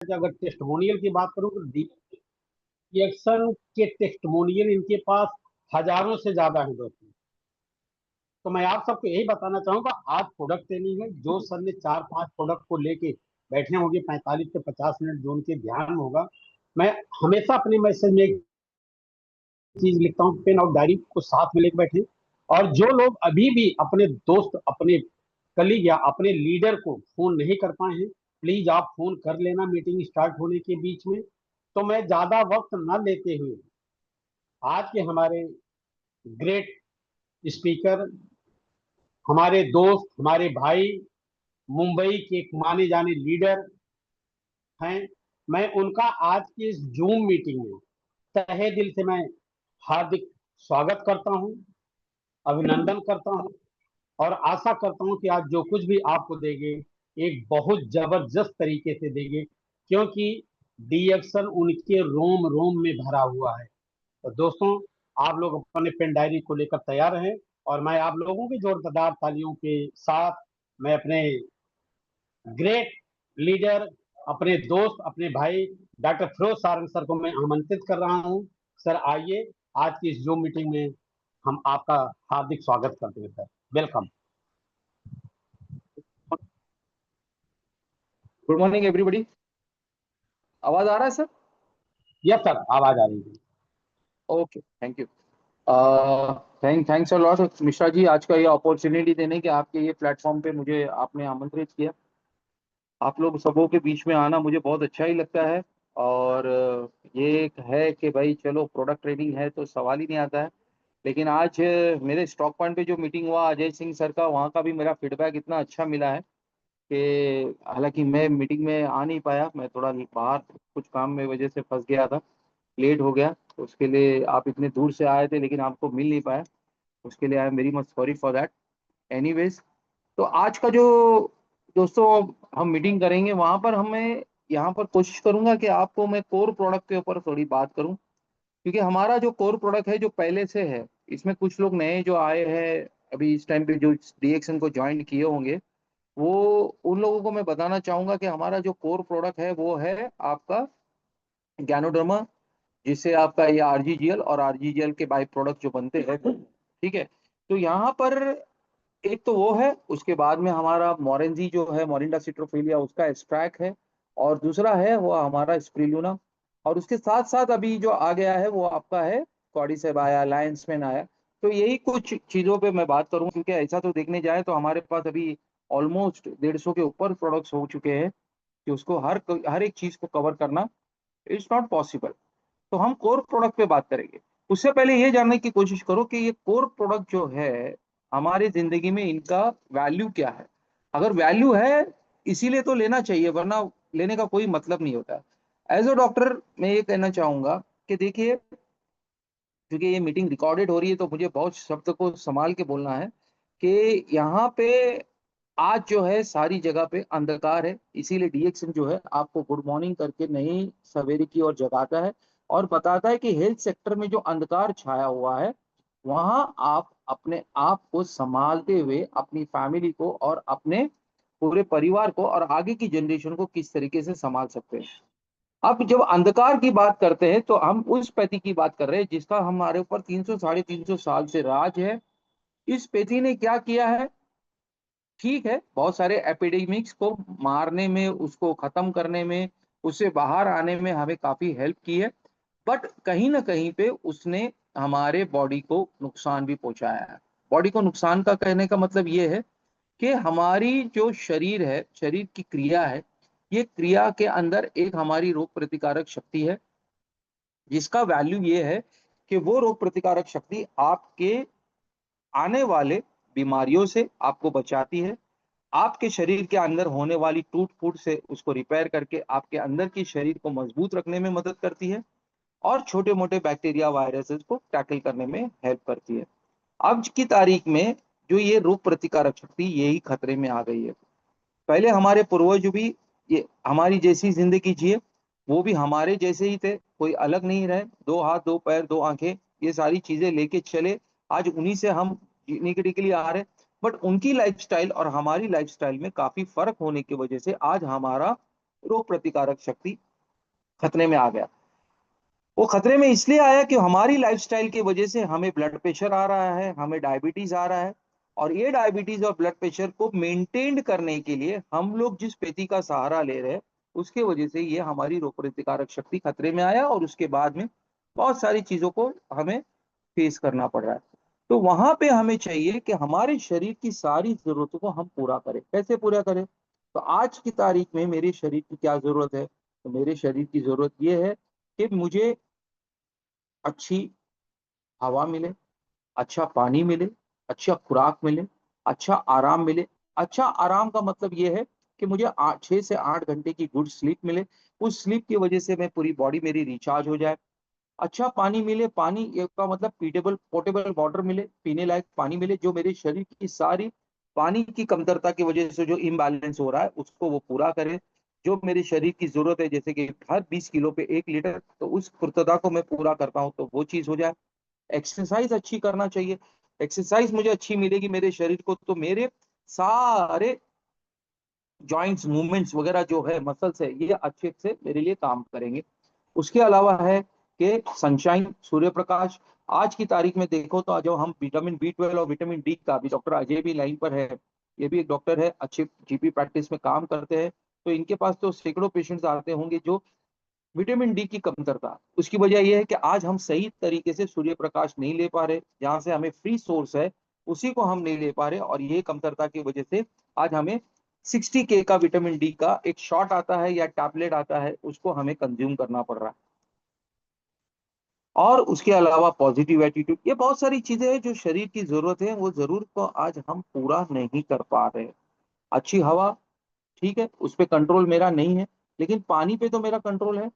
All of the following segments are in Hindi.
अगर टेस्टमोनियल की बात करूं तो रिएक्शन के टेस्टमोनियल इनके पास हजारों से ज्यादा है दोस्तों। तो मैं आप सबको यही बताना चाहूंगा, आज प्रोडक्ट ट्रेनिंग है। जो सर ने 4-5 प्रोडक्ट को लेके बैठे होंगे 45 से 50 मिनट, जो उनके ध्यान में होगा, मैं हमेशा अपने मैसेज में एक चीज लिखता हूँ, पेन और डायरी को साथ में लेके बैठे। और जो लोग अभी भी अपने दोस्त, अपने कलीग या अपने लीडर को फोन नहीं कर पाए हैं, प्लीज आप फोन कर लेना मीटिंग स्टार्ट होने के बीच में। तो मैं ज्यादा वक्त न लेते हुए आज के हमारे ग्रेट स्पीकर, हमारे दोस्त, हमारे भाई, मुंबई के एक माने जाने लीडर हैं, मैं उनका आज की इस जूम मीटिंग में तहे दिल से मैं हार्दिक स्वागत करता हूं, अभिनंदन करता हूं। और आशा करता हूं कि आज जो कुछ भी आपको देंगे एक बहुत जबरदस्त तरीके से देंगे, क्योंकि डिएक्शन उनके रोम रोम में भरा हुआ है। तो दोस्तों, आप लोग अपने पेन डायरी को लेकर तैयार रहें, और मैं आप लोगों की जोरदार तालियों के साथ मैं अपने ग्रेट लीडर, अपने दोस्त, अपने भाई डॉक्टर फिरोज सारंग सर को मैं आमंत्रित कर रहा हूं। सर आइए, आज की इस जूम मीटिंग में हम आपका हार्दिक स्वागत करते हैं sir. Welcome. Good morning everybody. आवाज आ रहा है सर? यस सर, आवाज आ रही है। Okay, thank you. Thanks a lot Mishra ji, आज का ये अपॉर्चुनिटी देने के, आपके ये प्लेटफॉर्म पे मुझे आपने आमंत्रित किया। आप लोग सबों के बीच में आना मुझे बहुत अच्छा ही लगता है। और ये एक है कि भाई चलो, प्रोडक्ट ट्रेनिंग है तो सवाल ही नहीं आता है। लेकिन आज मेरे स्टॉक पॉइंट पे जो मीटिंग हुआ अजय सिंह सर का, वहाँ का भी मेरा फीडबैक इतना अच्छा मिला है कि हालांकि मैं मीटिंग में आ नहीं पाया, मैं थोड़ा बाहर कुछ काम में वजह से फंस गया था, लेट हो गया। तो उसके लिए आप इतने दूर से आए थे लेकिन आपको मिल नहीं पाया, उसके लिए I am very much sorry for that. Anyways, तो आज का जो दोस्तों हम मीटिंग करेंगे, वहां पर हमें यहाँ पर कोशिश करूंगा कि आपको मैं कोर प्रोडक्ट के ऊपर थोड़ी बात करूं, क्योंकि हमारा जो कोर प्रोडक्ट है जो पहले से है, इसमें कुछ लोग नए जो आए हैं अभी इस टाइम पे जो डीएक्सन को ज्वाइन किए होंगे, वो उन लोगों को मैं बताना चाहूंगा कि हमारा जो कोर प्रोडक्ट है वो है आपका ज्ञानोडर्मा, जिससे आपका ये आरजीजीएल और आरजीजीएल के बाई प्रोडक्ट जो बनते हैं, ठीक है। तो यहाँ पर एक तो वो है, उसके बाद में हमारा मोरेंजी जो है, मोरिंडा सिट्रोफिलिया, उसका एक्सट्रैक्ट है। और दूसरा है वो हमारा स्प्रिलुना। और उसके साथ साथ अभी जो आ गया है वो आपका है कॉर्डिसेप आया, लायंसमैन आया। तो यही कुछ चीजों पे मैं बात करूँ, क्योंकि ऐसा तो देखने जाए तो हमारे पास अभी ऑलमोस्ट 150 के ऊपर प्रोडक्ट्स हो चुके हैं कि उसको हर एक चीज को कवर करना इट्स नॉट पॉसिबल। तो हम कोर प्रोडक्ट पे बात करेंगे। उससे पहले ये जानने की कोशिश करो कि ये कोर प्रोडक्ट जो है हमारी जिंदगी में, इनका वैल्यू क्या है। अगर वैल्यू है इसीलिए तो लेना चाहिए, वरना लेने का कोई मतलब नहीं होता। एज अ डॉक्टर मैं ये कहना चाहूंगा कि देखिए, क्योंकि ये मीटिंग रिकॉर्डेड हो रही है तो मुझे बहुत शब्द को संभाल के बोलना है कि यहाँ पे आज जो है सारी जगह पे अंधकार है, इसीलिए डीएक्सन जो है आपको गुड मॉर्निंग करके नई सवेरे की ओर जगाता है और बताता है कि हेल्थ सेक्टर में जो अंधकार छाया हुआ है, वहां आप अपने आप को संभालते हुए अपनी फैमिली को और अपने पूरे परिवार को और आगे की जनरेशन को किस तरीके से संभाल सकते हैं। अब जब अंधकार की बात करते हैं तो हम उस पैथी की बात कर रहे हैं जिसका हमारे ऊपर 300 साढ़े 300 साल से राज है। इस पैथी ने क्या किया है? ठीक है, बहुत सारे एपिडेमिक्स को मारने में, उसको खत्म करने में, उससे बाहर आने में हमें काफी हेल्प की है। बट कहीं ना कहीं पे उसने हमारे बॉडी को नुकसान भी पहुंचाया है। बॉडी को नुकसान का कहने का मतलब ये है कि हमारी जो शरीर है, शरीर की क्रिया है, ये क्रिया के अंदर एक हमारी रोग प्रतिकारक शक्ति है, जिसका वैल्यू ये है कि वो रोग प्रतिकारक शक्ति आपके आने वाले बीमारियों से आपको बचाती है, आपके शरीर के अंदर होने वाली टूट फूट से उसको रिपेयर करके आपके अंदर की शरीर को मजबूत रखने में मदद करती है, और छोटे मोटे बैक्टीरिया वायरसेस को टैकल करने में हेल्प करती है। आज की तारीख में जो ये रोग प्रतिकारक शक्ति यही खतरे में आ गई है। पहले हमारे पूर्वज भी ये हमारी जैसी जिंदगी जिए, वो भी हमारे जैसे ही थे, कोई अलग नहीं रहे, 2 हाथ 2 पैर 2 आंखें, ये सारी चीजें लेके चले। आज उन्हीं से हम जीने के लिए आ रहे। बट उनकी लाइफस्टाइल और हमारी लाइफस्टाइल में काफी फर्क होने की वजह से आज हमारा रोग प्रतिकारक शक्ति खतरे में आ गया। वो खतरे में इसलिए आया कि हमारी लाइफस्टाइल की वजह से हमें ब्लड प्रेशर आ रहा है, हमें डायबिटीज आ रहा है, और ये डायबिटीज और ब्लड प्रेशर को मेंटेन करने के लिए हम लोग जिस पेथी का सहारा ले रहे हैं, उसके वजह से ये हमारी रोग प्रतिकारक शक्ति खतरे में आया, और उसके बाद में बहुत सारी चीजों को हमें फेस करना पड़ रहा है। तो वहां पे हमें चाहिए कि हमारे शरीर की सारी जरूरतों को हम पूरा करें। कैसे पूरा करें? तो आज की तारीख में मेरे शरीर की क्या जरूरत है? तो मेरे शरीर की जरूरत ये है कि मुझे अच्छी हवा मिले, अच्छा पानी मिले, अच्छा खुराक मिले, अच्छा आराम मिले। अच्छा आराम का मतलब ये है कि मुझे 6 से 8 घंटे की गुड स्लीप मिले। उस स्लीप की वजह से मैं पूरी बॉडी मेरी रिचार्ज हो जाए। अच्छा पानी मिले, पानी का मतलब पीटेबल पोर्टेबल वाटर मिले, पीने लायक पानी मिले, जो मेरे शरीर की सारी पानी की कमतरता की वजह से जो इम्बैलेंस हो रहा है उसको वो पूरा करे। जो मेरे शरीर की जरूरत है, जैसे कि हर 20 किलो पे 1 लीटर, तो उस पूर्तता को मैं पूरा करता हूँ, तो वो चीज हो जाए। एक्सरसाइज अच्छी करना चाहिए। एक्सरसाइज मुझे अच्छी मिलेगी मेरे शरीर को, तो मेरे सारे जॉइंट्स मूवमेंट्स वगैरह जो है, मसल्स है, ये अच्छे से मेरे लिए काम करेंगे। उसके अलावा है कि सनशाइन, सूर्य प्रकाश। आज की तारीख में देखो तो जो हम विटामिन बी 12 और विटामिन डी का, अभी डॉक्टर अजय भी लाइन पर है, ये भी एक डॉक्टर है, अच्छे जीपी प्रैक्टिस में काम करते हैं, तो इनके पास तो सैकड़ों पेशेंट्स आते होंगे जो विटामिन डी की कमतरता। उसकी वजह यह है कि आज हम सही तरीके से सूर्य प्रकाश नहीं ले पा रहे, जहां से हमें फ्री सोर्स है उसी को हम नहीं ले पा रहे, और ये कमतरता की वजह से आज हमें 60K का विटामिन डी का एक शॉट आता है या टैबलेट आता है, उसको हमें कंज्यूम करना पड़ रहा है। और उसके अलावा पॉजिटिव एटीट्यूड, ये बहुत सारी चीजें हैं जो शरीर की जरूरत है, वो जरूरत को आज हम पूरा नहीं कर पा रहे। अच्छी हवा, ठीक है, उस पर कंट्रोल मेरा नहीं है, लेकिन पानी पे तो मेरा कंट्रोल है।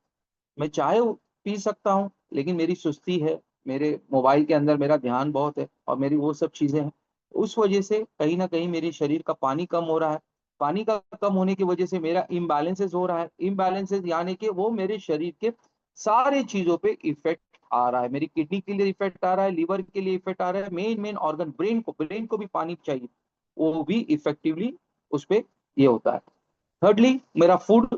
मैं चाय पी सकता हूँ, लेकिन मेरी सुस्ती है, मेरे मोबाइल के अंदर मेरा ध्यान बहुत है, और मेरी वो सब चीजें हैं। उस वजह से कहीं ना कहीं मेरे शरीर का पानी कम हो रहा है। पानी का कम होने की वजह से मेरा इम्बैलेंसेस हो रहा है। इम्बैलेंसेस यानी कि वो मेरे शरीर के सारे चीजों पे इफेक्ट आ रहा है। मेरी किडनी के लिए इफेक्ट आ रहा है, लीवर के लिए इफेक्ट आ रहा है, मेन मेन ऑर्गन, ब्रेन को भी पानी चाहिए, वो भी इफेक्टिवली उस पर ये होता है। थर्डली, मेरा फूड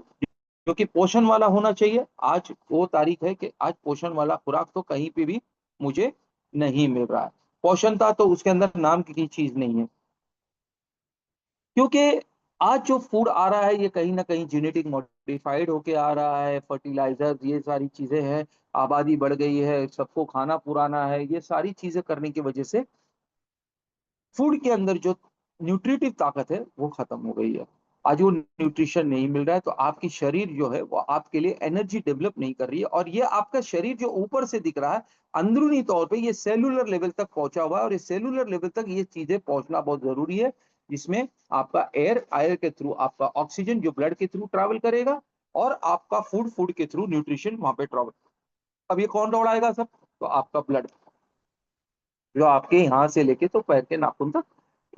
जो कि पोषण वाला होना चाहिए। आज वो तारीख है कि आज पोषण वाला खुराक तो कहीं पे भी मुझे नहीं मिल रहा है। पोषण था तो उसके अंदर नाम की चीज नहीं है, क्योंकि आज जो फूड आ रहा है ये कहीं ना कहीं जेनेटिक मॉडिफाइड होके आ रहा है, फर्टिलाइजर, ये सारी चीजें हैं। आबादी बढ़ गई है, सबको खाना पुराना है, ये सारी चीजें करने की वजह से फूड के अंदर जो न्यूट्रिटिव ताकत है वो खत्म हो गई है। आज वो न्यूट्रिशन नहीं मिल रहा है, तो आपकी शरीर जो है वो आपके लिए एनर्जी डेवलप नहीं कर रही है, और ये आपका शरीर जो ऊपर से दिख रहा है, अंदरूनी तौर पे ये सेलुलर लेवल तक पहुंचा हुआ है, और ये सेलुलर लेवल तक ये चीजें पहुंचना बहुत जरूरी है, जिसमें आपका एयर के थ्रू आपका ऑक्सीजन जो ब्लड के थ्रू ट्रैवल करेगा, और आपका फूड के थ्रू न्यूट्रिशन वहां पे ट्रैवल। अब ये कौन दौड़ाएगा सब? तो आपका ब्लड, जो आपके यहाँ से लेके तो पैर के नाखून तक,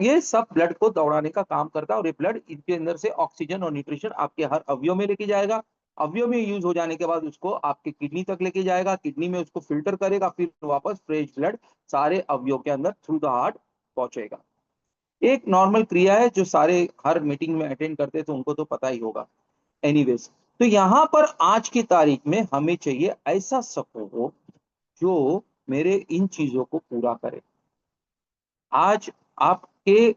ये सब ब्लड को दौड़ाने का काम करता है, और ये ब्लड इनके अंदर से ऑक्सीजन और न्यूट्रिशन आपके हर अवयव में लेके जाएगा। अवयव में यूज हो जाने के बाद उसको आपके किडनी तक लेके जाएगा, किडनी में उसको फिल्टर करेगा, फिर वापस फ्रेश ब्लड सारे अवयव के अंदर थ्रू द हार्ट पहुंचेगा। एक नॉर्मल क्रिया है जो सारे हर मीटिंग में अटेंड करते हैं तो उनको तो पता ही होगा। एनीवेज, तो यहाँ पर आज की तारीख में हमें चाहिए ऐसा सपोर्ट जो मेरे इन चीजों को पूरा करे। आज आपके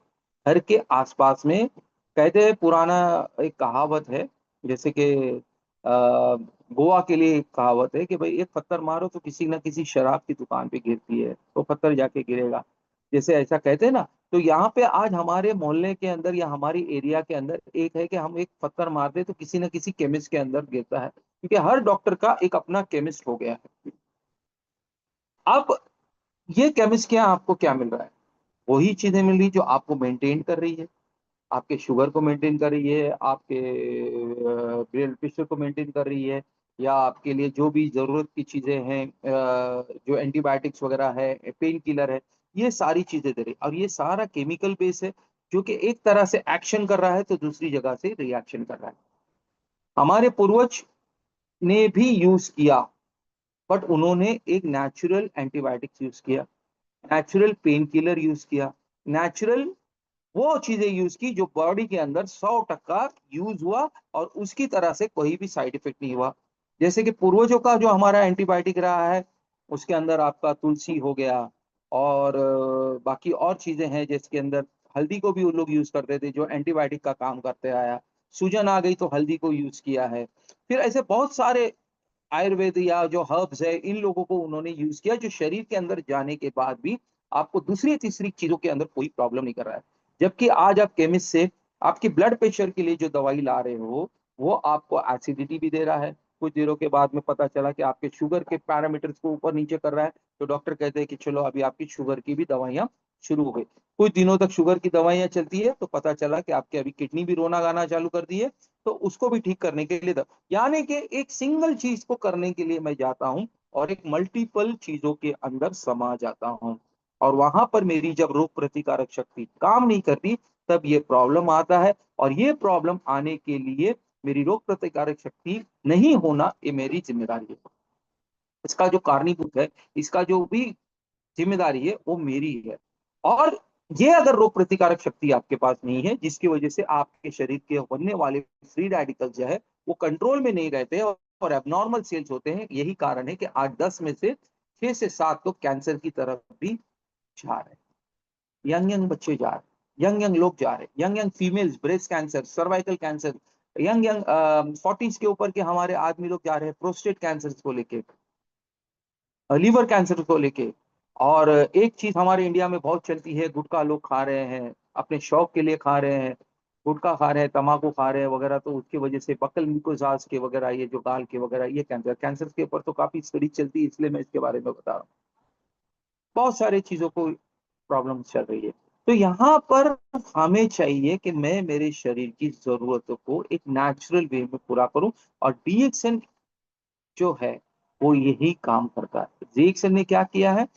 घर के आसपास में, कहते हैं, पुराना एक कहावत है, जैसे कि गोवा के लिए एक कहावत है कि भाई एक पत्थर मारो तो किसी ना किसी शराब की दुकान पे गिरती है, तो पत्थर जाके गिरेगा, जैसे ऐसा कहते हैं ना। तो यहाँ पे आज हमारे मोहल्ले के अंदर या हमारी एरिया के अंदर एक है कि हम एक पत्थर मारते तो किसी ना किसी केमिस्ट के अंदर गिरता है, क्योंकि हर डॉक्टर का एक अपना केमिस्ट हो गया है। अब ये केमिस्ट के यहाँ आपको क्या मिल रहा है? वही चीजें मिल रही जो आपको मेंटेन कर रही है, आपके शुगर को मेंटेन कर रही है, आपके ब्लड प्रेशर को मेंटेन कर रही है, या आपके लिए जो भी जरूरत की चीजें हैं, जो एंटीबायोटिक्स वगैरह है, पेन किलर है, ये सारी चीजें दे रही है। और ये सारा केमिकल बेस है, जो कि एक तरह से एक्शन कर रहा है तो दूसरी जगह से रिएक्शन कर रहा है। हमारे पूर्वज ने भी यूज किया, बट उन्होंने एक नेचुरल एंटीबायोटिक्स यूज किया, नेचुरल पेन किलर यूज किया, नेचुरल वो चीजें यूज की जो बॉडी के अंदर 100% यूज हुआ और उसकी तरह से कोई भी साइड इफेक्ट नहीं हुआ। जैसे कि पूर्वजों का जो हमारा एंटीबायोटिक रहा है, उसके अंदर आपका तुलसी हो गया, और बाकी और चीजें हैं जिसके अंदर हल्दी को भी वो लोग यूज करते थे जो एंटीबायोटिक का काम करते आया। सूजन आ गई तो हल्दी को यूज किया है। फिर ऐसे बहुत सारे आयुर्वेद या जो हर्ब्स है, इन लोगों को उन्होंने यूज किया जो शरीर के अंदर जाने के बाद भी आपको दूसरी तीसरी चीजों के अंदर कोई प्रॉब्लम नहीं कर रहा है। जबकि आज आप केमिस्ट से आपकी ब्लड प्रेशर के लिए जो दवाई ला रहे हो, वो आपको एसिडिटी भी दे रहा है। कुछ देरों के बाद में पता चला कि आपके शुगर के पैरामीटर्स को ऊपर नीचे कर रहा है, तो डॉक्टर कहते हैं कि चलो अभी आपकी शुगर की भी दवाइयां शुरू हो गई। कुछ दिनों तक शुगर की दवाइयां चलती है तो पता चला कि आपकी अभी किडनी भी रोना गाना चालू कर दी है, तो उसको भी ठीक करने के लिए यानी कि एक सिंगल चीज को करने के लिए मैं जाता हूं और एक मल्टीपल चीजों के अंदर समा जाता हूं, और वहां पर मेरी जब रोग प्रतिकारक शक्ति काम नहीं करती, तब ये प्रॉब्लम आता है। और ये प्रॉब्लम आने के लिए मेरी रोग प्रतिकारक शक्ति नहीं होना ये मेरी जिम्मेदारी है। इसका जो कारणीभूत है, इसका जो भी जिम्मेदारी है वो मेरी है। और ये अगर रोग प्रतिकारक शक्ति आपके पास नहीं है, जिसकी वजह से आपके शरीर के बनने वाले फ्री रेडिकल जो है वो कंट्रोल में नहीं रहते और एबनॉर्मल सेल्स होते हैं, यही कारण है कि आज 10 में से 6 से 7 लोग कैंसर की तरफ भी जा रहे हैं। यंग यंग बच्चे जा रहे हैं, यंग यंग लोग जा रहे हैं, young young females breast cancer, cervical cancer, young young 40s के ऊपर के हमारे आदमी लोग जा रहे हैं प्रोस्टेट कैंसर को लेके, लीवर कैंसर को लेके। और एक चीज हमारे इंडिया में बहुत चलती है, गुटखा लोग खा रहे हैं, अपने शौक के लिए खा रहे हैं, गुटखा खा रहे हैं, तम्बाकू खा रहे हैं वगैरह, तो उसकी वजह से बकल म्यूकोसास के वगैरह, ये जो गाल के वगैरह, ये कैंसर कैंसर के ऊपर तो काफी स्टडी चलती है, इसलिए मैं इसके बारे में बता रहा हूँ। बहुत सारी चीजों को प्रॉब्लम चल रही है। तो यहाँ पर हमें चाहिए कि मैं मेरे शरीर की जरूरतों को एक नेचुरल वे में पूरा करूं, और डीएक्सएन जो है वो यही काम करता है। जेक्सन ने क्या किया है,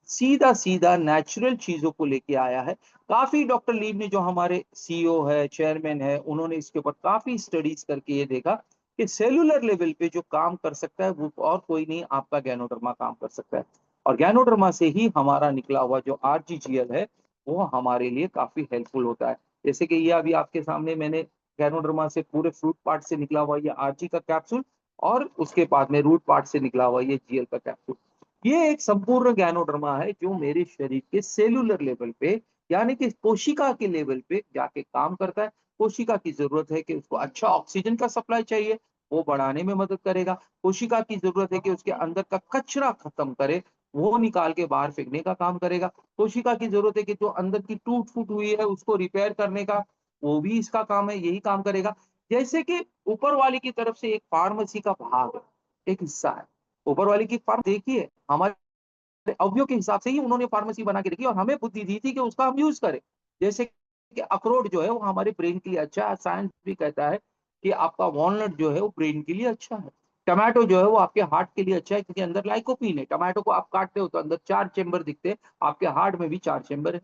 सीधा सीधा नेचुरल चीजों को लेके आया है। काफी डॉक्टर लीव ने जो हमारे सीईओ है, चेयरमैन है, उन्होंने इसके ऊपर काफी स्टडीज करके ये देखा कि सेलुलर लेवल पे जो काम कर सकता है वो और कोई नहीं, आपका गैनोडर्मा काम कर सकता है। और गैनोडर्मा से ही हमारा निकला हुआ जो आरजीजीएल है वो हमारे लिए काफी हेल्पफुल होता है। जैसे कि ये अभी आपके सामने मैंने गैनोडर्मा से पूरे फ्रूट पार्ट से निकला हुआ ये आरजी का कैप्सूल, और उसके बाद में रूट पार्ट से निकला हुआ ये जीएल का कैप्सूल, ये एक संपूर्ण गैनोडर्मा है जो मेरे शरीर के सेलुलर लेवल पे, यानी कि कोशिका के लेवल पे जाके काम करता है। कोशिका की जरूरत है कि उसको अच्छा ऑक्सीजन का सप्लाई चाहिए, वो बढ़ाने में मदद करेगा। कोशिका की जरूरत है कि उसके अंदर का कचरा खत्म करे, वो निकाल के बाहर फेंकने का काम करेगा। कोशिका की जरूरत है कि जो अंदर की टूट फूट हुई है उसको रिपेयर करने का, वो भी इसका काम है, यही काम करेगा। जैसे कि ऊपर वाली की तरफ से एक फार्मेसी का भाग है, एक हिस्सा है। ऊपर वाली की फार्म देखिए, हमारे अवयव के हिसाब से ही उन्होंने फार्मेसी बना के रखी और हमें बुद्धि दी थी कि उसका हम यूज करें। जैसे कि अखरोट जो है वो हमारे ब्रेन के लिए अच्छा है, साइंस भी कहता है कि आपका वॉलनट जो है वो ब्रेन के लिए अच्छा है। टमाटो जो है वो आपके हार्ट के लिए अच्छा है क्योंकि अंदर लाइकोपीन है। टमाटो को आप काटते हो तो अंदर 4 चेम्बर दिखते हैं, आपके हार्ट में भी 4 चेम्बर है।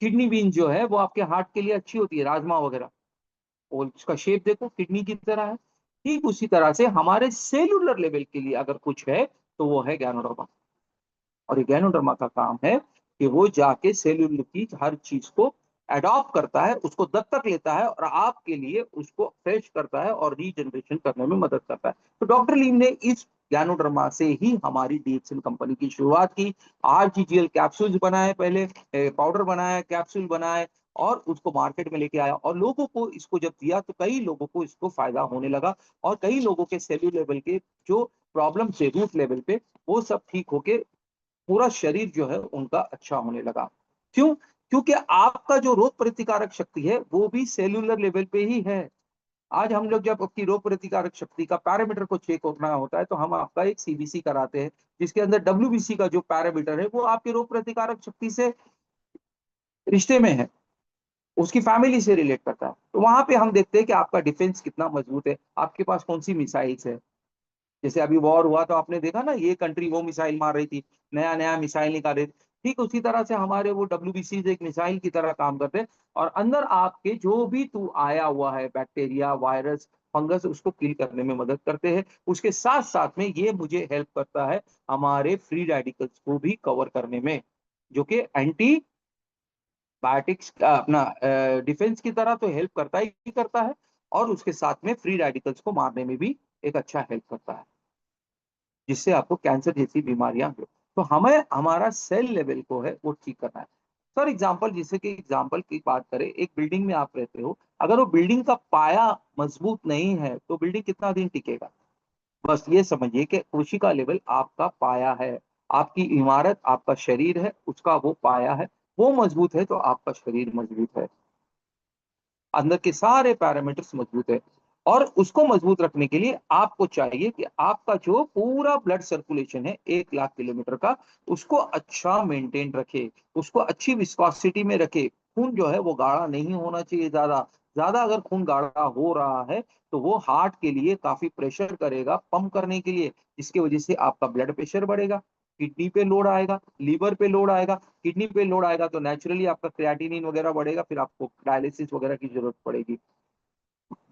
किडनी बीन जो है वो आपके हार्ट के लिए अच्छी होती है, राजमा वगैरह, और उसका शेप देखो किडनी की तरह है। ठीक उसी तरह से हमारे सेलुलर लेवल के लिए अगर कुछ है तो वो है गैनोडर्मा। और ये गैनोडर्मा का काम है कि वो जाके सेलुलर की हर चीज को अडॉप्ट करता है, उसको दत्तक लेता है और आपके लिए उसको फ्रेश करता है और रीजनरेशन करने में मदद करता है। तो डॉक्टर लीम ने इस गैनोडर्मा से ही हमारी डीएक्सएल कंपनी की शुरुआत की। आरजीजीएल कैप्सूल्स बनाए, पहले पाउडर बनाया, कैप्सूल बनाए, और उसको मार्केट में लेके आया, और लोगों को इसको जब दिया तो कई लोगों को इसको फायदा होने लगा, और कई लोगों के सेल्यूलर लेवल के जो प्रॉब्लम थे रूट लेवल पे, वो सब ठीक होके पूरा शरीर जो है उनका अच्छा होने लगा। क्यों? क्योंकि आपका जो रोग प्रतिकारक शक्ति है वो भी सेलुलर लेवल पे ही है। आज हम लोग जब आपकी रोग प्रतिकारक शक्ति का पैरामीटर को चेक करना होता है तो हम आपका एक सीबीसी कराते हैं, जिसके अंदर डब्ल्यूबीसी का जो पैरामीटर है वो आपकी रोग प्रतिकारक शक्ति से रिश्ते में है, उसकी फैमिली से रिलेट करता है। तो वहां पे हम देखते हैं कि आपका डिफेंस कितना मजबूत है, आपके पास कौन सी मिसाइल्स है। जैसे अभी वॉर हुआ तो आपने देखा ना, ये कंट्री वो मिसाइल मार रही थी, नया नया मिसाइल निकाल रही थी। ठीक उसी तरह से हमारे वो डब्ल्यूबीसी एक मिसाइल की तरह काम करते हैं, और अंदर आपके जो भी तू आया हुआ है बैक्टीरिया, वायरस, फंगस, उसको किल करने में मदद करते हैं। उसके साथ साथ में ये मुझे हेल्प करता है हमारे फ्री रेडिकल्स को भी कवर करने में, जो कि एंटी बायोटिक्स अपना डिफेंस की तरह तो हेल्प करता ही करता है, और उसके साथ में फ्री रेडिकल्स को मारने में भी एक अच्छा हेल्प करता है, जिससे आपको कैंसर जैसी बीमारियां हो। तो हमें हमारा सेल लेवल को है वो ठीक करना है। फॉर एग्जाम्पल, जैसे कि एग्जाम्पल की बात करें, एक बिल्डिंग में आप रहते हो, अगर वो बिल्डिंग का पाया मजबूत नहीं है तो बिल्डिंग कितना दिन टिकेगा। बस ये समझिए कि कोशिका लेवल आपका पाया है, आपकी इमारत आपका शरीर है, उसका वो पाया है, वो मजबूत है तो आपका शरीर मजबूत है, अंदर के सारे पैरामीटर्स मजबूत है। और उसको मजबूत रखने के लिए आपको चाहिए कि आपका जो पूरा ब्लड सर्कुलेशन है 1 लाख किलोमीटर का, उसको अच्छा मेंटेन रखे, उसको अच्छी विस्कोसिटी में रखे। खून जो है वो गाढ़ा नहीं होना चाहिए, ज्यादा ज्यादा अगर खून गाढ़ा हो रहा है तो वो हार्ट के लिए काफी प्रेशर करेगा पंप करने के लिए, जिसकी वजह से आपका ब्लड प्रेशर बढ़ेगा, किडनी पे लोड आएगा, लीवर पे लोड आएगा। किडनी पे लोड आएगा तो नेचुरली आपका क्रिएटिनिन वगैरह बढ़ेगा, फिर आपको डायलिसिस वगैरह की जरूरत पड़ेगी।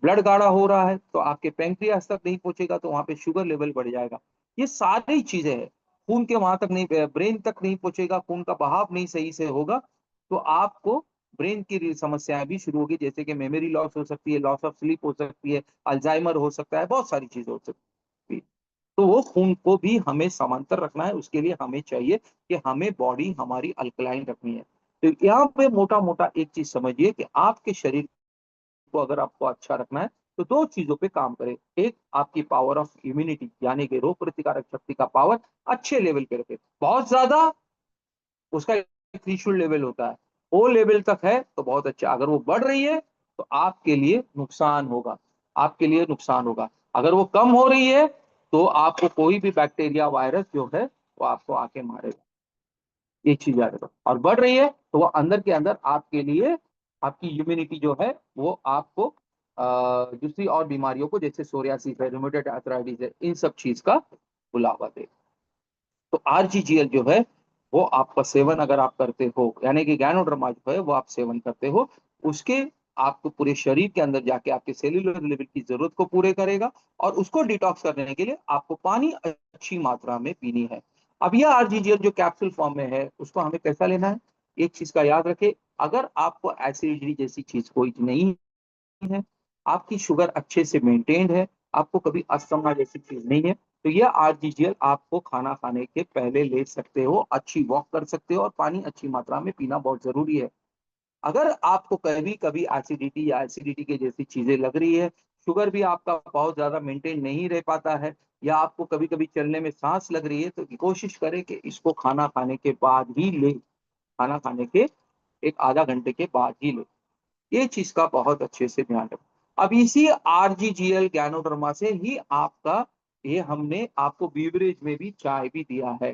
ब्लड गाढ़ा हो रहा है तो आपके पैंक्रियास तक नहीं पहुंचेगा, तो वहां पे शुगर लेवल बढ़ जाएगा। ये सारी चीजें हैं। खून के वहां तक नहीं, ब्रेन तक नहीं पहुंचेगा, खून का बहाव नहीं सही से होगा, तो आपको ब्रेन की समस्याएं भी शुरू होगी, जैसे कि मेमोरी लॉस हो सकती है, लॉस ऑफ स्लीप हो सकती है, अल्जाइमर हो सकता है, बहुत सारी चीजें हो सकती है। तो वो खून को भी हमें समांतर रखना है, उसके लिए हमें चाहिए कि हमें बॉडी हमारी अल्कलाइन रखनी है। तो यहाँ पे मोटा मोटा एक चीज समझिए कि आपके शरीर को अगर आपको अच्छा रखना है तो दो चीजों पे काम करें। एक, आपकी पावर ऑफ इम्यूनिटी यानी कि रोग प्रतिकारक शक्ति का पावर अच्छे लेवल पे रखे, बहुत ज्यादा उसका थ्रेशोल्ड लेवल होता है, वो लेवल तक है तो बहुत अच्छा, अगर वो बढ़ रही है तो आपके लिए नुकसान होगा, आपके लिए नुकसान होगा। अगर वो कम हो रही है तो आपको कोई भी बैक्टीरिया वायरस जो है वो आपको आके मारेगा, ये चीज याद रखो। और बढ़ रही है तो वो अंदर के अंदर आपके लिए, आपकी इम्यूनिटी जो है वो आपको दूसरी और बीमारियों को, जैसे सोरियासिस है, रूमेटॉइड आर्थराइटिस है, इन सब चीज का बुलावा दे। तो आरजीजीएल जो है वो आपका सेवन अगर आप करते हो, यानी कि गैनोडर्मा जो है वो आप सेवन करते हो, उसके आपको पूरे शरीर के अंदर जाके आपके सेल्यूलर लेवल की जरूरत को पूरे करेगा, और उसको डिटॉक्स करने के लिए आपको पानी अच्छी मात्रा में पीनी है। अब यह आरजीजीएल जो कैप्सूल फॉर्म में है उसको हमें कैसा लेना है, एक चीज का याद रखे, अगर आपको एसिडिटी जैसी चीज कोई नहीं है, आपकी शुगर अच्छे से मेंटेन्ड है, आपको कभी अस्थमा जैसी चीज नहीं है, तो यह आरजीजीएल आपको खाना खाने के पहले ले सकते हो, अच्छी वॉक कर सकते हो, और पानी अच्छी मात्रा में पीना बहुत जरूरी है। अगर आपको कभी कभी एसिडिटी या एसिडिटी के जैसी चीजें लग रही है, शुगर भी आपका बहुत ज्यादा मेंटेन नहीं रह पाता है, या आपको कभी कभी चलने में सांस लग रही है, तो कोशिश करें कि इसको खाना खाने के बाद ही ले, खाना खाने के एक आधा घंटे के बाद ही ले, ये चीज का बहुत अच्छे से ध्यान रखो। अब इसी आरजीजीएल ज्ञानोडर्मा से ही आपका, ये हमने आपको बीवरेज में भी चाय भी दिया है,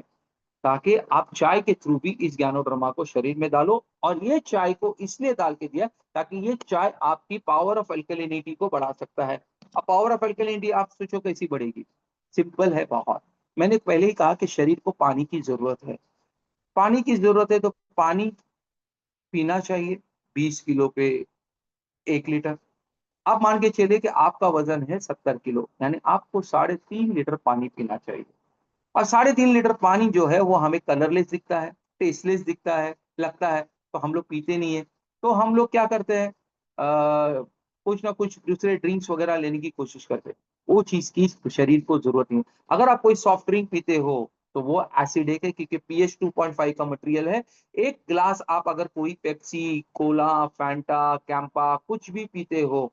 ताकि आप चाय के थ्रू भी इस ज्ञानोडर्मा को शरीर में डालो। और ये चाय को इसलिए डाल के दिया ताकि ये चाय आपकी पावर ऑफ अल्कलिनिटी को बढ़ा सकता है। अब पावर ऑफ अल्कलिनिटी आप सोचो कैसी बढ़ेगी, सिंपल है बहुत। मैंने पहले ही कहा कि शरीर को पानी की जरूरत है, पानी की जरूरत है तो पानी पीना चाहिए। 20 किलो पे 1 लीटर। आप मान के चलिए कि आपका वजन है 70 किलो, यानी आपको 3.5 लीटर पानी पीना चाहिए। और 3.5 लीटर पानी जो है वो हमें कलरलेस दिखता है, टेस्टलेस दिखता है, लगता है, तो हम लोग पीते नहीं है। तो हम लोग क्या करते हैं, कुछ ना कुछ दूसरे ड्रिंक्स वगैरह लेने की कोशिश करते हैं, वो चीज की शरीर को जरूरत नहीं है। अगर आप कोई सॉफ्ट ड्रिंक पीते हो तो वो एसिडिक है, क्योंकि पीएच 2.5 का मटेरियल है। एक गिलास आप अगर कोई पेप्सी, कोला, फैंटा, कैंपा कुछ भी पीते हो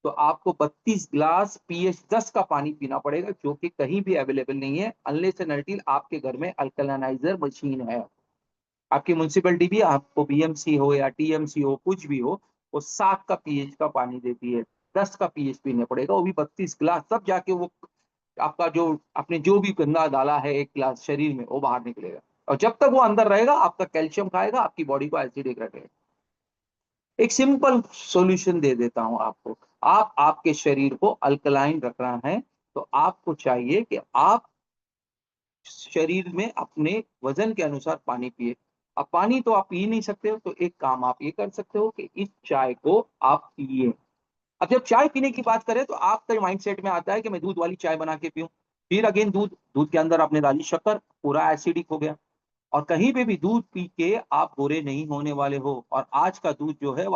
तो आपको 32 गिलास pH 10 का पानी पीना पड़ेगा, जो कि कहीं भी अवेलेबल नहीं है, अनलेस एंड अनटिल आपके घर में अल्कलाइनाइजर मशीन है। आपकी म्यूनसिपैलिटी भी आपको बीएमसी हो या टीएमसी हो कुछ भी हो, वो 7 का पीएच का पानी देती है, 10 का पीएच पीना पड़ेगा, वो भी 32 गिलास, तब जाके वो आपका जो आपने जो भी गंदा डाला है 1 गिलास शरीर में वो बाहर निकलेगा। और जब तक वो अंदर रहेगा आपका कैल्शियम खाएगा, आपकी बॉडी को एसिडिक रखेगा। एक सिंपल सॉल्यूशन दे देता हूं आपको, आप आपके शरीर को अल्कलाइन रखना है तो आपको चाहिए कि आप शरीर में अपने वजन के अनुसार पानी पिए। अब पानी तो आप पी नहीं सकते हो, तो एक काम आप ये कर सकते हो कि इस चाय को आप पिए। अब जब चाय पीने की बात करें तो आपके माइंडसेट में आता है कि मैं दूध वाली चाय बना के पीऊं, फिर अगेन दूध दूध के अंदर आपने डाली शक्कर, पूरा एसिडिक हो गया। और कहीं पे भी दूध पी के आप बुरे नहीं होने वाले हो। और आज का दूध जो है वो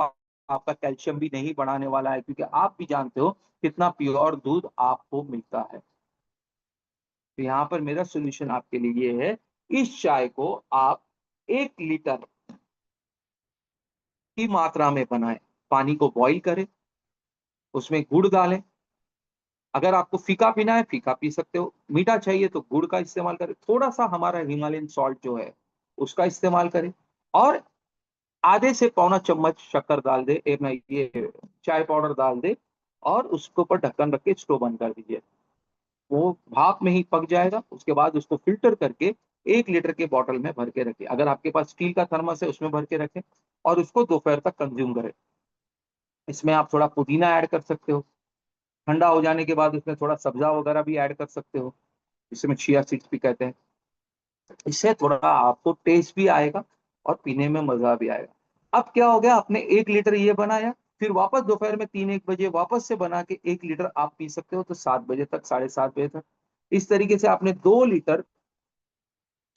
आपका कैल्शियम भी नहीं बढ़ाने वाला है, क्योंकि आप भी जानते हो कितना प्योर दूध आपको मिलता है। तो यहाँ पर मेरा सोल्यूशन आपके लिए ये है, इस चाय को आप 1 लीटर की मात्रा में बनाएं, पानी को बॉईल करें, उसमें गुड़ डालें। अगर आपको फीका पीना है फीका पी सकते हो, मीठा चाहिए तो गुड़ का इस्तेमाल करें, थोड़ा सा हमारा हिमालयन सॉल्ट जो है उसका इस्तेमाल करें, और आधे से पौना चम्मच शक्कर डाल दे, ये चाय पाउडर डाल दे, और उसके ऊपर ढक्कन रख के स्टोव बंद कर दीजिए। वो भाप में ही पक जाएगा। उसके बाद उसको फिल्टर करके 1 लीटर के बॉटल में भर के रखें। अगर आपके पास स्टील का थर्मस है उसमें भर के रखें, और उसको दोपहर तक कंज्यूम करें। इसमें आप थोड़ा पुदीना ऐड कर सकते हो, ठंडा हो जाने के बाद उसमें थोड़ा सब्जा वगैरह भी ऐड कर सकते हो, जिसमें चिया सीड्स भी कहते हैं। इससे थोड़ा आपको टेस्ट भी आएगा और पीने में मजा भी आएगा। अब क्या हो गया, आपने 1 लीटर ये बनाया, फिर वापस दोपहर में 3-1 बजे वापस से बना के 1 लीटर आप पी सकते हो, तो 7 बजे तक, 7:30 बजे तक। इस तरीके से आपने 2 लीटर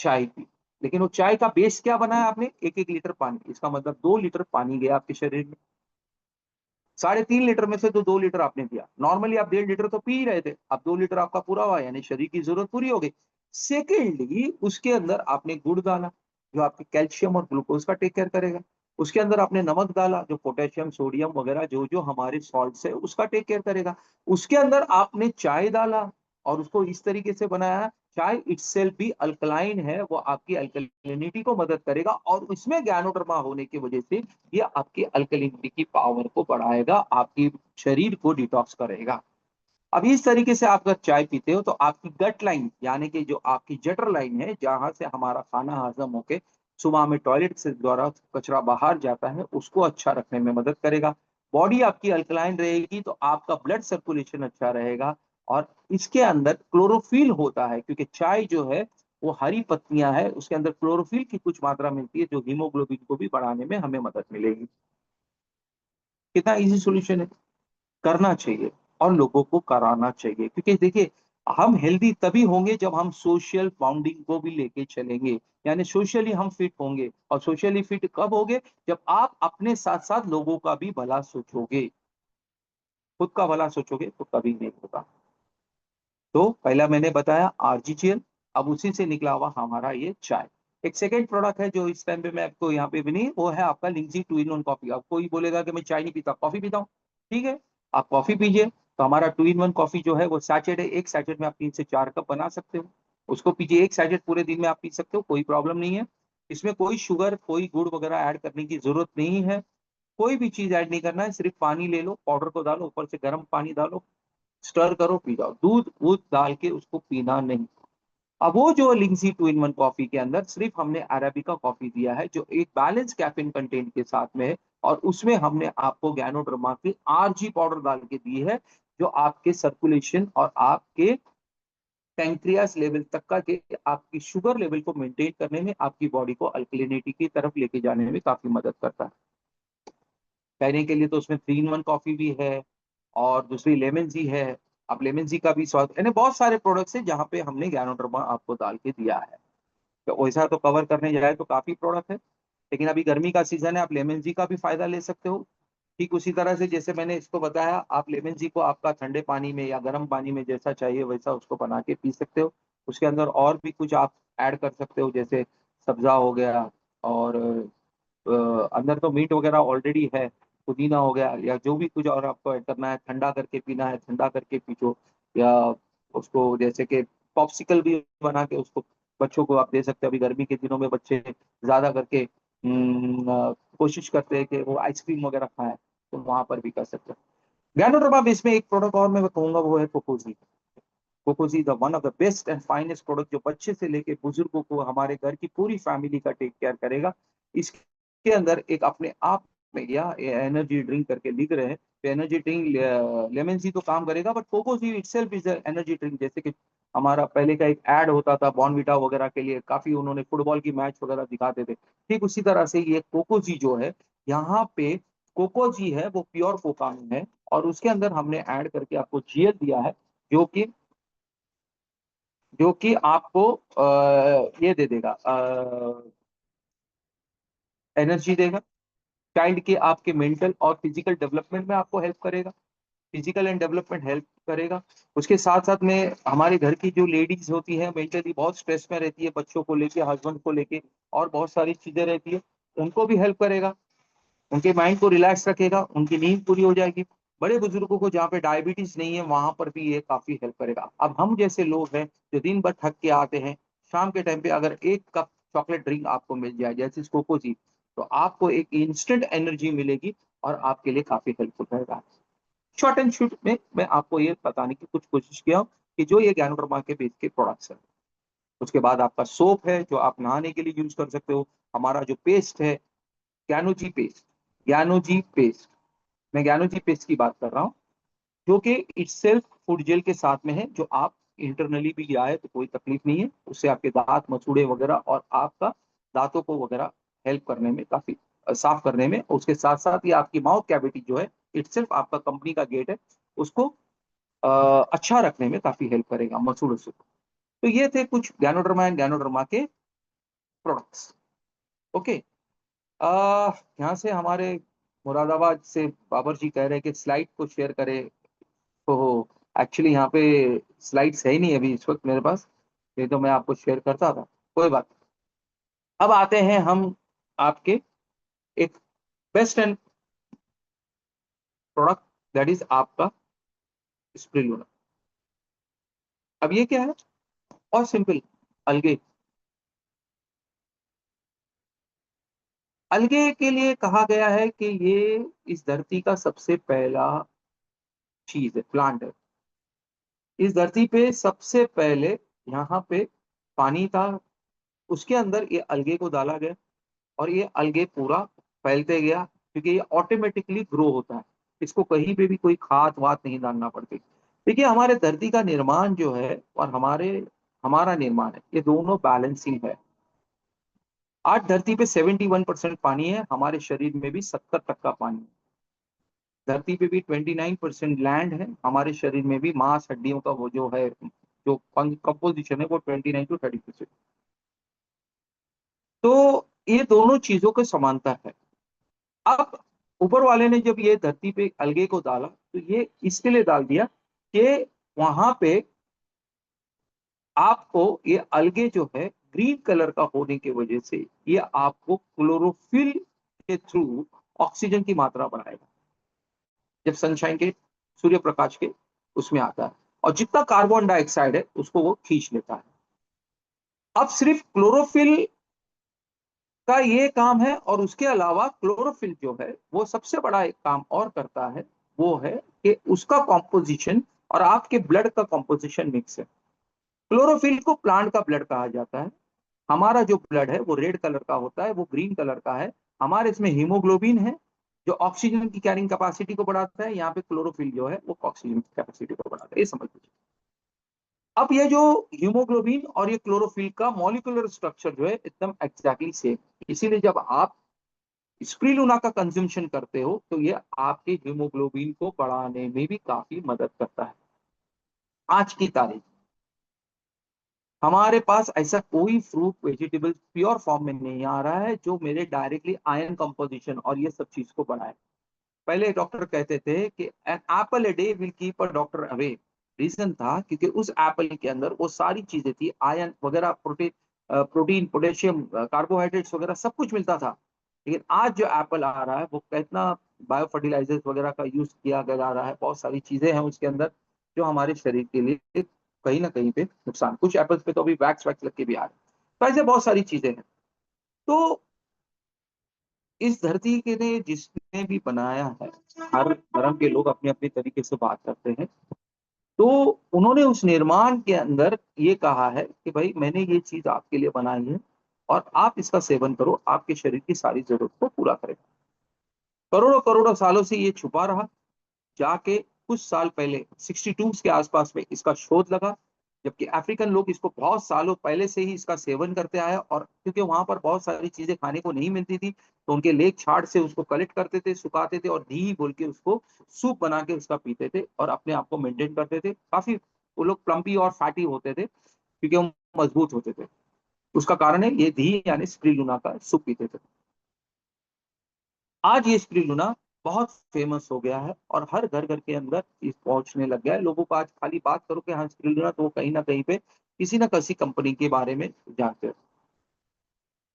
चाय पी। लेकिन वो चाय का बेस क्या बनाया आपने, 1-1 लीटर पानी। इसका मतलब 2 लीटर पानी गया आपके शरीर में। 3.5 लीटर में से तो 2 लीटर आपने पिया। नॉर्मली आप 1.5 लीटर तो पी ही रहे थे, अब 2 लीटर आपका पूरा हुआ, यानी शरीर की जरूरत पूरी हो गई। सेकेंडली उसके अंदर आपने गुड़ डाला, जो आपके कैल्शियम और ग्लूकोज का टेक केयर करेगा। उसके अंदर आपने नमक डाला, जो पोटेशियम सोडियम वगैरह जो जो हमारे सॉल्ट है उसका टेक केयर करेगा। उसके अंदर आपने चाय डाला, और उसको इस तरीके से बनाया, चाय इटसेल्फ भी अल्कलाइन है, वो आपकी अल्कलिनिटी को मदद करेगा, और इसमें ज्ञानोडर्मा होने की वजह से ये आपकी अल्कलिनिटी की पावर को बढ़ाएगा, आपकी शरीर को डिटॉक्स करेगा। अब इस तरीके से आप अगर चाय पीते हो तो आपकी गट लाइन, यानी कि जो आपकी जठर लाइन है, जहां से हमारा खाना हजम होके सुबह में टॉयलेट से द्वारा कचरा बाहर जाता है, उसको अच्छा रखने में मदद करेगा। बॉडी आपकी अल्कलाइन रहेगी तो आपका ब्लड सर्कुलेशन अच्छा रहेगा। और इसके अंदर क्लोरोफिल होता है, क्योंकि चाय जो है वो हरी पत्तियां है, उसके अंदर क्लोरोफिल की कुछ मात्रा मिलती है, जो हीमोग्लोबिन को भी बढ़ाने में हमें मदद मिलेगी। कितना इजी सॉल्यूशन है, करना चाहिए और लोगों को कराना चाहिए। क्योंकि देखिए, हम हेल्दी तभी होंगे जब हम सोशल बाउंडिंग को भी लेके चलेंगे, यानी सोशली हम फिट होंगे। और सोशली फिट कब होंगे, जब आप अपने साथ साथ लोगों का भी भला सोचोगे। खुद का भला सोचोगे तो कभी नहीं होगा। तो पहला मैंने बताया आरजीजीएल, अब उसी से निकला हुआ हमारा ये चाय। एक सेकेंड प्रोडक्ट है जो इस टाइम पे मैं आपको यहाँ पे भी नहीं, वो है आपका लिंगजी 2-in-1 कॉफी। अब कोई बोलेगा कि मैं चाय नहीं पीता, कॉफी पीता हूँ, ठीक है, आप कॉफी पीजिए। तो हमारा 2-in-1 कॉफी जो है वो सैचेट है, एक सैचेट में आप 3 से 4 कप बना सकते हो। उसको पीजिए, एक सैचेट पूरे दिन में आप पी सकते हो, कोई प्रॉब्लम नहीं है। इसमें कोई शुगर, कोई गुड़ वगैरह ऐड करने की जरूरत नहीं है, कोई भी चीज ऐड नहीं करना है। सिर्फ पानी ले लो, पाउडर को डालो, ऊपर से गर्म पानी डालो, स्टर करो, पी जाओ। दूध वूध डाल के उसको पीना नहीं। अब वो जो लिंगजी 2-in-1 कॉफी के अंदर सिर्फ हमने अरेबिका कॉफी दिया है, जो एक बैलेंस कैफीन कंटेंट के साथ में है, और उसमें हमने आपको गैनोडर्मा की आरजी पाउडर डाल के दी है, जो आपके सर्कुलेशन और आपके पैंक्रियास लेवल तक का के आपकी शुगर लेवल को मेंटेन करने में, आपकी बॉडी को अल्कलिनिटी की तरफ लेके जाने में काफी मदद करता है। कहने के लिए तो उसमें 3-in-1 कॉफी भी है, और दूसरी लेमन जी है। अब लेमन जी का भी स्वाद, यानी बहुत सारे प्रोडक्ट्स हैं जहाँ पे हमने ज्ञानोडर्मा आपको डाल के दिया है। तो वैसा तो कवर करने जाए तो काफी प्रोडक्ट है, लेकिन अभी गर्मी का सीजन है, आप लेमन जी का भी फायदा ले सकते हो। ठीक उसी तरह से जैसे मैंने इसको बताया, आप लेमन जी को आपका ठंडे पानी में या गर्म पानी में जैसा चाहिए वैसा उसको बना के पी सकते हो। उसके अंदर और भी कुछ आप ऐड कर सकते हो, जैसे सब्जा हो गया, और अंदर तो मीट वगैरह ऑलरेडी है, पुदीना हो गया, या जो भी कुछ और आपको ऐड करना है, ठंडा करके पीना है ठंडा करके पीछो। या उसको जैसे कि पॉप्सिकल भी बना के उसको बच्चों को आप दे सकते हो। अभी गर्मी के दिनों में बच्चे ज्यादा करके कोशिश करते हैं कि वो आइसक्रीम वगैरह खाएं, तो वहां पर भी कर सकते हैं। गैनोडर्मा बेस में एक प्रोडक्ट और मैं कहूंगा, वो है Cocozhi. Cocozhi the one of the best and finest product, जो बच्चे से लेके बुजुर्गों को, हमारे घर की पूरी फैमिली का टेक केयर करेगा। इसके अंदर एक अपने आप में, या एनर्जी ड्रिंक करके लिख रहे हैं, तो एनर्जी ड्रिंक लेमन सी तो काम करेगा, but Cocozhi itself is energy drink. जैसे कि हमारा पहले का एक ऐड होता था बॉर्नविटा वगैरह के लिए, काफी उन्होंने फुटबॉल की मैच वगैरह दिखाते थे, ठीक उसी तरह से ये कोकोजी जो है, यहाँ पे कोकोजी है वो प्योर कोका में है, और उसके अंदर हमने ऐड करके आपको जीएल दिया है, जो कि जो कि आपको ये दे देगा, एनर्जी देगा, चाइल्ड के आपके मेंटल और फिजिकल डेवलपमेंट में आपको हेल्प करेगा, फिजिकल एंड डेवलपमेंट हेल्प करेगा। उसके साथ साथ में हमारे घर की जो लेडीज होती है मेंटली बहुत स्ट्रेस में रहती है, बच्चों को लेके, हस्बैंड को लेके, और बहुत सारी चीजें रहती है, उनको भी हेल्प करेगा, उनके माइंड को रिलैक्स रखेगा, उनकी नींद पूरी हो जाएगी। बड़े बुजुर्गों को जहाँ पे डायबिटीज नहीं है वहां पर भी ये काफी हेल्प करेगा। अब हम जैसे लोग हैं जो दिन भर थक के आते हैं, शाम के टाइम पे अगर एक कप चॉकलेट ड्रिंक आपको मिल जाए जैसे कोको जी, तो आपको एक इंस्टेंट एनर्जी मिलेगी और आपके लिए काफी हेल्पफुल रहेगा। शॉर्ट एंड शूट में मैं आपको ये बताने की कुछ कोशिश किया हूँ कि जो ये ज्ञानोडर्मा के बेस के प्रोडक्ट्स है। उसके बाद आपका सोप है जो आप नहाने के लिए यूज कर सकते हो। हमारा जो पेस्ट है, ज्ञानोजी पेस्ट, ज्ञानोजी पेस्ट, मैं ज्ञानोजी पेस्ट की बात कर रहा हूँ, जो कि इटसेल्फ फूड जेल के साथ में है, जो आप इंटरनली भी लिया है तो कोई तकलीफ नहीं है, उससे आपके दांत मसूड़े वगैरह और आपका दांतों को वगैरह हेल्प करने में काफी, साफ करने में, उसके साथ साथ ये आपकी माउथ कैविटी जो है, इटसेल्फ आपका कंपनी का गेट है, उसको अच्छा रखने में काफी हेल्प करेगा मसूड़ों से। तो ये थे कुछ ज्ञानोडर्मा एंड ज्ञानोडर्मा के प्रोडक्ट्स। ओके, यहाँ से हमारे मुरादाबाद से बाबर जी कह रहे हैं कि स्लाइड को शेयर करें, तो एक्चुअली यहाँ पे स्लाइड्स है ही नहीं अभी इस वक्त मेरे पास, नहीं तो मैं आपको शेयर करता था। कोई बात नहीं। अब आते हैं हम आपके एक best and product, that is आपका स्प्रिलूना। अब ये क्या है, और सिंपल, अलगे। अलगे के लिए कहा गया है कि ये इस धरती का सबसे पहला चीज है, प्लांट है। इस धरती पे सबसे पहले यहाँ पे पानी था, उसके अंदर ये अलगे को डाला गया और ये अलगे पूरा फैलते गया, क्योंकि ये ऑटोमेटिकली ग्रो होता है, इसको कहीं पे भी कोई खाद वाद नहीं डालना पड़ती। देखिए हमारे धरती का निर्माण जो है और हमारा निर्माण है, ये दोनों बैलेंसिंग है। आज धरती पे 71% पानी है, हमारे शरीर में भी 70% पानी है। धरती पे भी 29% लैंड है, हमारे शरीर में भी मांस हड्डियों का वो जो है, जो कंपोजिशन है वो 29 to 30%। तो ये दोनों चीजों के समानता है। अब ऊपर वाले ने जब ये धरती पे अलगे को डाला तो ये इसके लिए डाल दिया कि वहां पे आपको ये अलगे जो है ग्रीन कलर का होने की वजह से ये आपको क्लोरोफिल के थ्रू ऑक्सीजन की मात्रा बढ़ाएगा, जब सनशाइन के, सूर्य प्रकाश के उसमें आता है, और जितना कार्बन डाइऑक्साइड है उसको वो खींच लेता है। अब सिर्फ क्लोरोफिल का ये काम है, और उसके अलावा क्लोरोफिल जो है वो सबसे बड़ा एक काम और करता है, वो है कि उसका कॉम्पोजिशन और आपके ब्लड का कॉम्पोजिशन मिक्स है। क्लोरोफिल को प्लांट का ब्लड कहा जाता है, हमारा जो ब्लड है वो रेड कलर का होता है, वो ग्रीन कलर का है। हमारे इसमें हीमोग्लोबिन है जो ऑक्सीजन की कैरिंग कैपेसिटी को बढ़ाता है, यहाँ पे क्लोरोफिल जो है वो ऑक्सीजन की कैपेसिटी को बढ़ाता है, ये समझ लीजिए। अब ये जो हीमोग्लोबिन और ये क्लोरोफिल का मॉलिक्यूलर स्ट्रक्चर जो है एकदम एग्जैक्टली सेम, इसीलिए जब आप स्प्रिलुना का कंजम्पशन करते हो तो ये आपके हीमोग्लोबिन को बढ़ाने में भी काफी मदद करता है। आज की तारीख हमारे पास ऐसा कोई फ्रूट वेजिटेबल प्योर फॉर्म में नहीं आ रहा है जो मेरे डायरेक्टली आयन कंपोजिशन और ये सब चीज को बढ़ाए। पहले डॉक्टर कहते थे कि an apple a day will keep a doctor away. Reason था क्योंकि उस एप्पल के अंदर वो सारी चीजें थी, आयन वगैरह, प्रोटीन, पोटेशियम, कार्बोहाइड्रेट्स वगैरह सब कुछ मिलता था। लेकिन आज जो एप्पल आ रहा है वो कितना बायो फर्टिलाइजर्स वगैरह का यूज किया जा रहा है, बहुत सारी चीजें हैं उसके अंदर जो हमारे शरीर के लिए कहीं ना कहीं पे नुकसान, कुछ एप्पल्स पे तो अभी वैक्स वैक्स लग के भी आ रहे हैं। तो ऐसे बहुत सारी चीजें हैं। तो इस धरती के ने जिसने भी बनाया है, हर धर्म के लोग अपने अपने तरीके से बात करते हैं, तो उन्होंने उस निर्माण के अंदर ये कहा है कि भाई मैंने ये चीज आपके लिए बनाई है और आप इसका सेवन करो, आपके शरीर की सारी जरूरत को पूरा करेगा। करोड़ों करोड़ों सालों से ये छुपा रहा, जाके कुछ साल पहले 62 के आसपास में इसका शोध लगा, जबकि अफ्रीकन लोग इसको बहुत सालों पहले से ही इसका सेवन करते आए, और क्योंकि वहां पर बहुत सारी चीजें खाने को नहीं मिलती थी तो उनके लेक छाड़ से उसको कलेक्ट करते थे, सुखाते थे और धी बोल के उसको सूप बना के उसका पीते थे और अपने आप को मेंटेन करते थे। काफी वो लोग प्लम्पी और फैटी होते थे। क्योंकि वो मजबूत होते थे। उसका कारण है ये धी यानी स्प्रिलुना का सूप पीते थे। आज ये स्प्रिलुना बहुत फेमस हो गया है और हर घर घर के अंदर इस पहुंचने लग गया है। लोगों को आज खाली बात करो कि हाँ स्प्रिलुना, तो वो कहीं ना कहीं पे किसी ना किसी कंपनी के बारे में जानते हैं।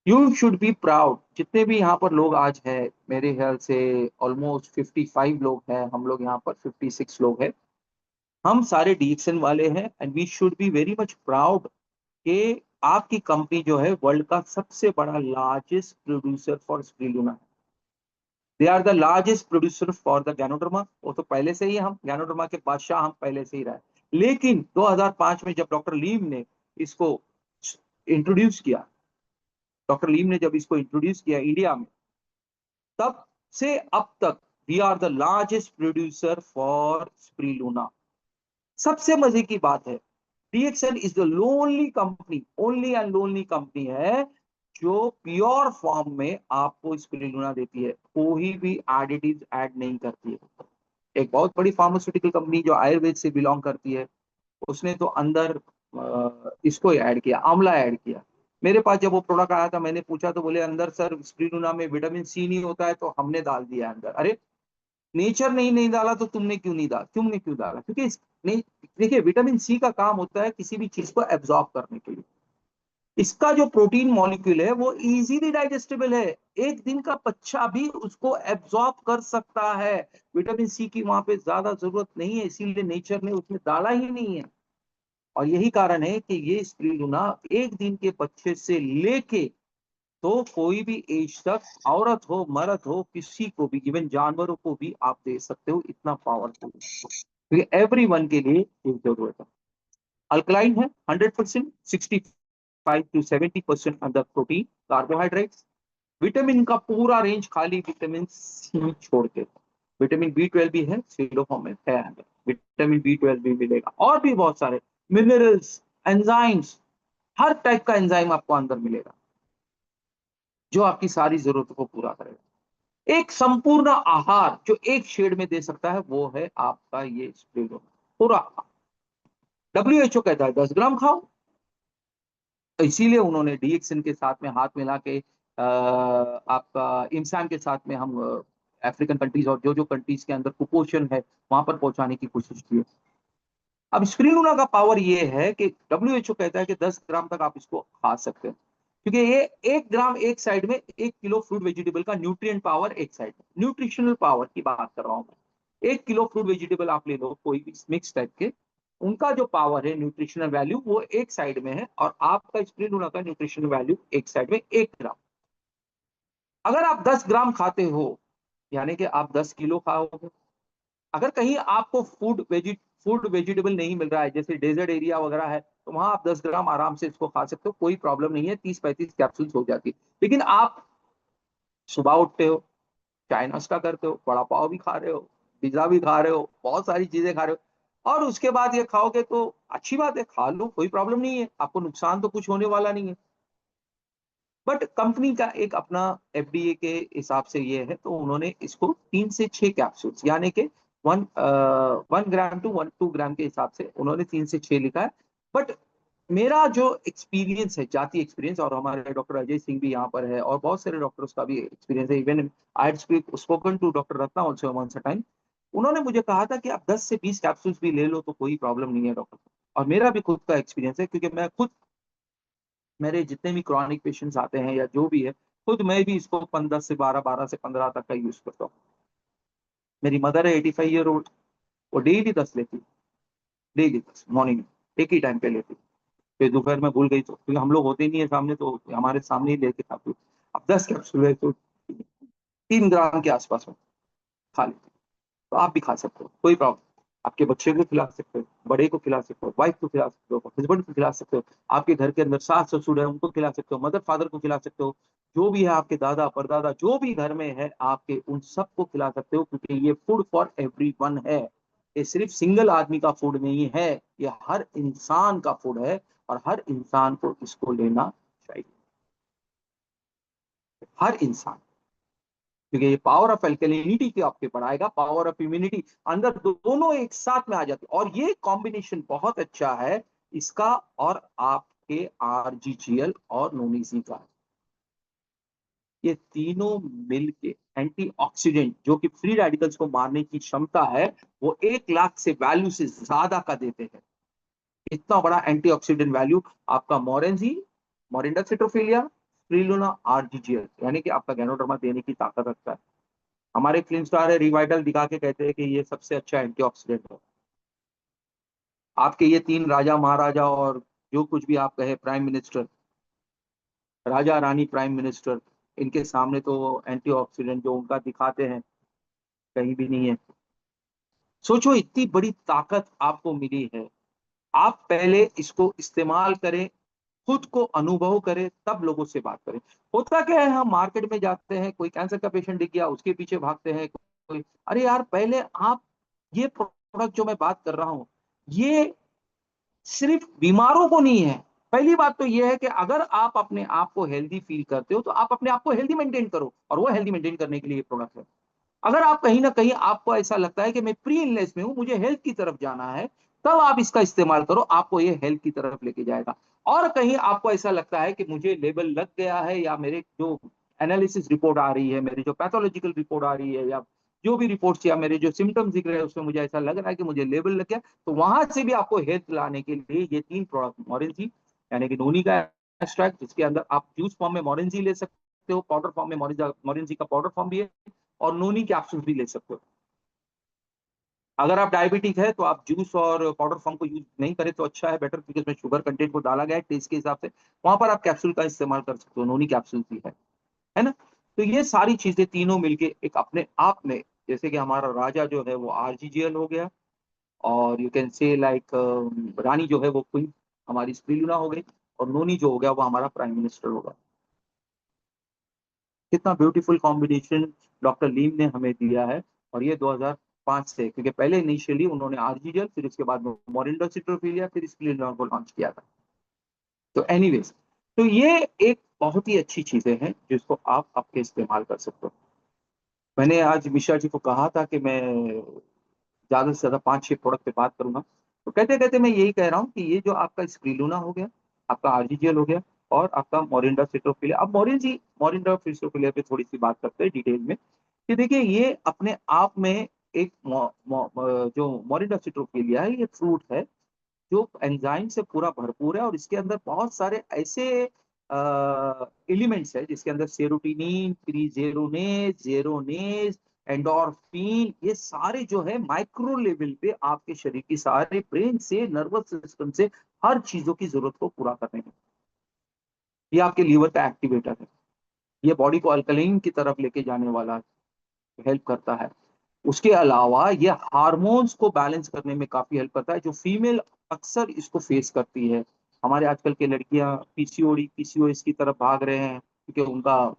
You should be proud. जितने भी यहाँ पर लोग आज हैं, मेरे ख्याल से ऑलमोस्ट 55 लोग हैं, हम लोग यहाँ पर 56 लोग हैं, हम सारे डीएक्सन वाले हैं, and we should be very much proud कि आपकी कंपनी जो है वर्ल्ड का सबसे बड़ा largest producer for spirulina. They are the largest producer for the ganoderma. वो तो पहले से ही, हम गैनोडर्मा के बादशाह हम पहले से ही रहे, लेकिन 2005 में जब डॉक्टर लीम ने इसको इंट्रोड्यूस किया, डॉक्टर लीम ने जब इसको इंट्रोड्यूस किया इंडिया में, तब से अब तक we are the largest producer for spirulina. सबसे मजे की बात है, DXL is the lonely company, only and lonely company है जो प्योर फॉर्म में आपको स्पिरुलिना देती है, कोई भी एडिटिव ऐड नहीं करती है। एक बहुत बड़ी फार्मास्यूटिकल कंपनी जो आयुर्वेद से बिलोंग करती है, उसने तो अंदर इसको ऐड किया, आंवला ऐड किया। मेरे पास जब वो प्रोडक्ट आया था, मैंने पूछा तो बोले अंदर सर स्पिरुलिना में विटामिन सी नहीं होता है, तो हमने डाल दिया अंदर। अरे नेचर नहीं डाला तो तुमने क्यों डाला? क्योंकि नहीं, देखिए विटामिन सी का काम होता है किसी भी चीज को एब्जॉर्ब करने के लिए। इसका जो प्रोटीन मॉलिक्यूल है वो इजीली डाइजेस्टेबल है, एक दिन का बच्चा भी उसको एब्जॉर्ब कर सकता है। विटामिन सी की वहां पे ज्यादा जरूरत नहीं है, इसीलिए नेचर ने उसमें डाला ही नहीं है। और यही कारण है कि ये स्प्रिलुना एक दिन के बच्चे से लेके तो कोई भी एज तक, औरत हो मर्द हो, किसी को भी, इवन जानवरों को भी आप दे सकते हो, इतना पावरफुल, क्योंकि एवरी वन के लिए एक जरूरत है। अल्कलाइन है 100%, 65 to 70% अंदर प्रोटीन, कार्बोहाइड्रेट्स, विटामिन का पूरा रेंज, खाली विटामिन सी छोड़ के। विटामिन बी 12 भी है, सीरो फॉर्म में है अंदर, विटामिन बी 12 भी मिलेगा, और भी बहुत सारे मिनरल्स, एंजाइम्स, हर टाइप का एंजाइम आपको अंदर मिलेगा जो आपकी सारी जरूरतों को पूरा करेगा। एक संपूर्ण आहार जो एक शेड में दे सकता है वो है आपका ये स्प्रिलुना पूरा। डब्ल्यूएचओ कहता है 10 ग्राम खाओ, तो इसीलिए उन्होंने डीएक्सन के साथ में हाथ मिला के आपका इंसान के साथ में हम अफ्रीकन कंट्रीज और जो जो कंट्रीज के अंदर कुपोषण है वहां पर पहुंचाने की कोशिश की है। अब स्प्रिलुना का पावर ये है कि डब्ल्यूएचओ कहता है कि 10 ग्राम तक आप इसको खा सकते हैं, क्योंकि ये 1 ग्राम एक साइड में, 1 किलो फ्रूट वेजिटेबल का न्यूट्रिएंट पावर एक साइड में, न्यूट्रिशनल पावर की बात कर रहा हूं मैं। 1 किलो फ्रूट वेजिटेबल आप ले लो कोई भी मिक्स टाइप के, उनका जो पावर है न्यूट्रिशनल वैल्यू वो एक साइड में है, और आपका स्प्रिलुना का न्यूट्रिशनल वैल्यू एक साइड में 1 ग्राम। अगर आप 10 ग्राम खाते हो यानी कि आप 10 किलो खाओगे। अगर कहीं आपको फूड वेजिटेबल नहीं मिल रहा है, जैसे डेजर्ट एरिया वगैरह है, तो वहां आप 10 ग्राम आराम से इसको खा सकते हो, कोई प्रॉब्लम नहीं है, 30-35 कैप्सूल्स हो जाती है। लेकिन आप सुबह उठते हो, चाय नाश्ता करते हो, बड़ा पाव भी खा रहे हो, पिज्जा भी खा रहे हो, बहुत सारी चीजें खा रहे हो, और उसके बाद ये खाओगे तो अच्छी बात है, खा लो, कोई प्रॉब्लम नहीं है, आपको नुकसान तो कुछ होने वाला नहीं है। बट कंपनी का एक अपना एफडीए के हिसाब से ये है, तो उन्होंने इसको 3 से 6 कैप्सूल्स यानी कि 1 ग्राम टू 2 ग्राम के हिसाब से उन्होंने 3 से 6 लिखा है। बट मेरा जो एक्सपीरियंस है, जाती एक्सपीरियंस, और हमारे डॉक्टर अजय सिंह भी यहाँ पर है और बहुत सारे डॉक्टर्स का भी एक्सपीरियंस है, even I had spoken to doctor Ratna also once a time. उन्होंने मुझे कहा था कि आप 10 से 20 कैप्सूल्स भी ले लो तो कोई प्रॉब्लम नहीं है डॉक्टर। और मेरा भी खुद का एक्सपीरियंस है, क्योंकि मैं खुद, मेरे जितने भी क्रॉनिक पेशेंट्स आते हैं या जो भी है, खुद मैं भी इसको 15 से 12, 12 से 15 तक का यूज करता हूँ। मेरी मदर है 85 ईयर ओल्ड, वो डेली 10 लेती, डेली 10 मॉर्निंग में, एक ही टाइम पे लेती। फिर दोपहर में भूल गई तो, क्योंकि हम लोग होते नहीं है सामने, तो हमारे सामने ही लेके खाती। अब 10 कैप्सूल है तो 3 ग्राम के आसपास में खा लेते, तो आप भी खा सकते हो, कोई प्रॉब्लम। आपके बच्चे को खिला सकते हो, बड़े को खिला सकते हो, वाइफ को खिला सकते हो, हस्बैंड को खिला सकते हो, आपके घर के अंदर सास ससुर है उनको खिला सकते हो, मदर फादर को खिला सकते हो, जो भी है आपके दादा परदादा जो भी घर में है आपके, उन सबको खिला सकते हो, क्योंकि ये फूड फॉर एवरी वन है। ये सिर्फ सिंगल आदमी का फूड नहीं है, ये हर इंसान का फूड है, और हर इंसान को इसको लेना चाहिए, हर इंसान। क्योंकि ये पावर ऑफ एल्केलिनिटी की आपके बढ़ाएगा, पावर ऑफ इम्यूनिटी, अंदर दोनों एक साथ में आ जाते, और ये कॉम्बिनेशन बहुत अच्छा है। इसका और आपके आरजीजीएल और नोनीसी का। ये तीनों मिलके एंटीऑक्सीडेंट जो कि फ्री रेडिकल्स को मारने की क्षमता है, वो 1 लाख से वैल्यू से ज्यादा का देते हैं। इतना बड़ा एंटीऑक्सीडेंट वैल्यू आपका मोरेंजी, मोरिंडा सिट्रोफिलिया, स्प्रिलुना, आरजीजीएल यानी कि आपका गैनोडर्मा देने की ताकत रखता है। हमारे क्लीन स्टार है रिवाइटल दिखा के कहते हैं कि ये सबसे अच्छा एंटीऑक्सीडेंट है। आपके ये 3 राजा महाराजा और जो कुछ भी आप कहे prime minister, Raja Rani prime minister, इनके सामने तो एंटीऑक्सीडेंट जो उनका दिखाते हैं कहीं भी नहीं है। सोचो इतनी बड़ी ताकत आपको मिली है, आप पहले इसको इस्तेमाल करें, खुद को अनुभव करें, तब लोगों से बात करें। होता क्या है, हम मार्केट में जाते हैं, कोई कैंसर का पेशेंट दिख गया उसके पीछे भागते हैं, कोई अरे यार पहले आप, ये प्रोडक्ट जो मैं बात कर रहा हूं ये सिर्फ बीमारों को नहीं है। पहली बात तो ये है कि अगर आप अपने आप को हेल्दी फील करते हो तो आप अपने आप को हेल्दी मेंटेन करो, और वो हेल्दी मेंटेन करने के लिए प्रोडक्ट है। अगर आप कहीं ना कहीं आपको ऐसा लगता है कि मैं प्री इलनेस में हूं, मुझे हेल्थ की तरफ जाना है, तब आप इसका इस्तेमाल करो, आपको ये हेल्थ की तरफ लेके जाएगा। और कहीं आपको ऐसा लगता है कि मुझे लेबल लग गया है, या मेरे जो एनालिसिस रिपोर्ट आ रही है, मेरी जो पैथोलॉजिकल रिपोर्ट आ रही है, या जो भी रिपोर्ट्स या मेरे जो सिम्टम्स दिख रहे हैं उसमें मुझे ऐसा लग रहा है कि मुझे लेबल लग गया, तो वहां से भी आपको हेल्थ लाने के लिए ये 3 प्रोडक्ट मोरेंजी यानी कि नोनी का एक्सट्रैक्ट, जिसके अंदर आप जूस फॉर्म में मोरेंजी ले सकते हो, पाउडर फॉर्म में मोरेंजी का पाउडर फॉर्म भी है, और नोनी कैप्सूल भी ले सकते हो। अगर आप डायबिटिक है तो आप जूस और पाउडर फॉर्म को यूज नहीं करें तो अच्छा है, बेटर, क्योंकि इसमें शुगर कंटेंट को डाला गया है टेस्ट के हिसाब से। वहां पर आप कैप्सूल का इस्तेमाल कर सकते हो, नोनी कैप्सूल भी है ना। तो ये सारी चीजें तीनों मिलके एक अपने आप में, जैसे कि हमारा राजा जो है वो आरजीजीएल हो गया, और यू कैन से लाइक रानी जो है वो क्वीन हमारी स्प्रिलुना हो गई, और नोनी जो हो गया वो हमारा प्राइम मिनिस्टर होगा। कितना ब्यूटीफुल कॉम्बिनेशन डॉक्टर लीम ने हमें दिया है। और ये 2005 से, क्योंकि पहले इनिशियली उन्होंने आरजीजेल, फिर उसके बाद मोरिंडा सिट्रोफिलिया, फिर स्प्लिन को लॉन्च किया था। तो एनीवेज, तो ये एक बहुत ही अच्छी चीजें हैं जिसको आप आपके इस्तेमाल कर सकते हो। मैंने आज मिश्रा जी को कहा था कि मैं ज्यादा से ज्यादा 5-6 प्रोडक्ट पे बात करूंगा, तो कहते कहते मैं यही कह रहा हूँ कि ये जो आपका स्प्रिलुना हो गया, आपका आरजीजीएल हो गया, और आपका मोरिंडा सिट्रोफिलिया। अब मोरिंडा सिट्रोफिलिया पे थोड़ी सी बात करते हैं डिटेल में, कि देखिए ये अपने आप में एक जो मोरिंडा सिट्रोफिलिया है ये फ्रूट है जो एंजाइम से पूरा भरपूर है, और इसके अंदर बहुत सारे ऐसे एलिमेंट्स है जिसके अंदर सेरोटिनिन, प्रीजेरोनेज, जेरोनेज, एंडोर्फिन, ये सारे जो है माइक्रो लेवल पे आपके शरीर की सारे ब्रेन से नर्वस सिस्टम से हर चीजों की जरूरत को पूरा करने में, ये आपके लीवर का एक्टिवेटर है, ये बॉडी को अल्कलाइन की तरफ लेके जाने वाला हेल्प करता है। उसके अलावा ये हार्मोन्स को बैलेंस करने में काफी हेल्प करता है, जो फीमेल अक्सर इसको फेस करती है। हमारे आजकल के लड़कियां पीसीओडी पीसीओएस की तरफ भाग रहे हैं, क्योंकि उनका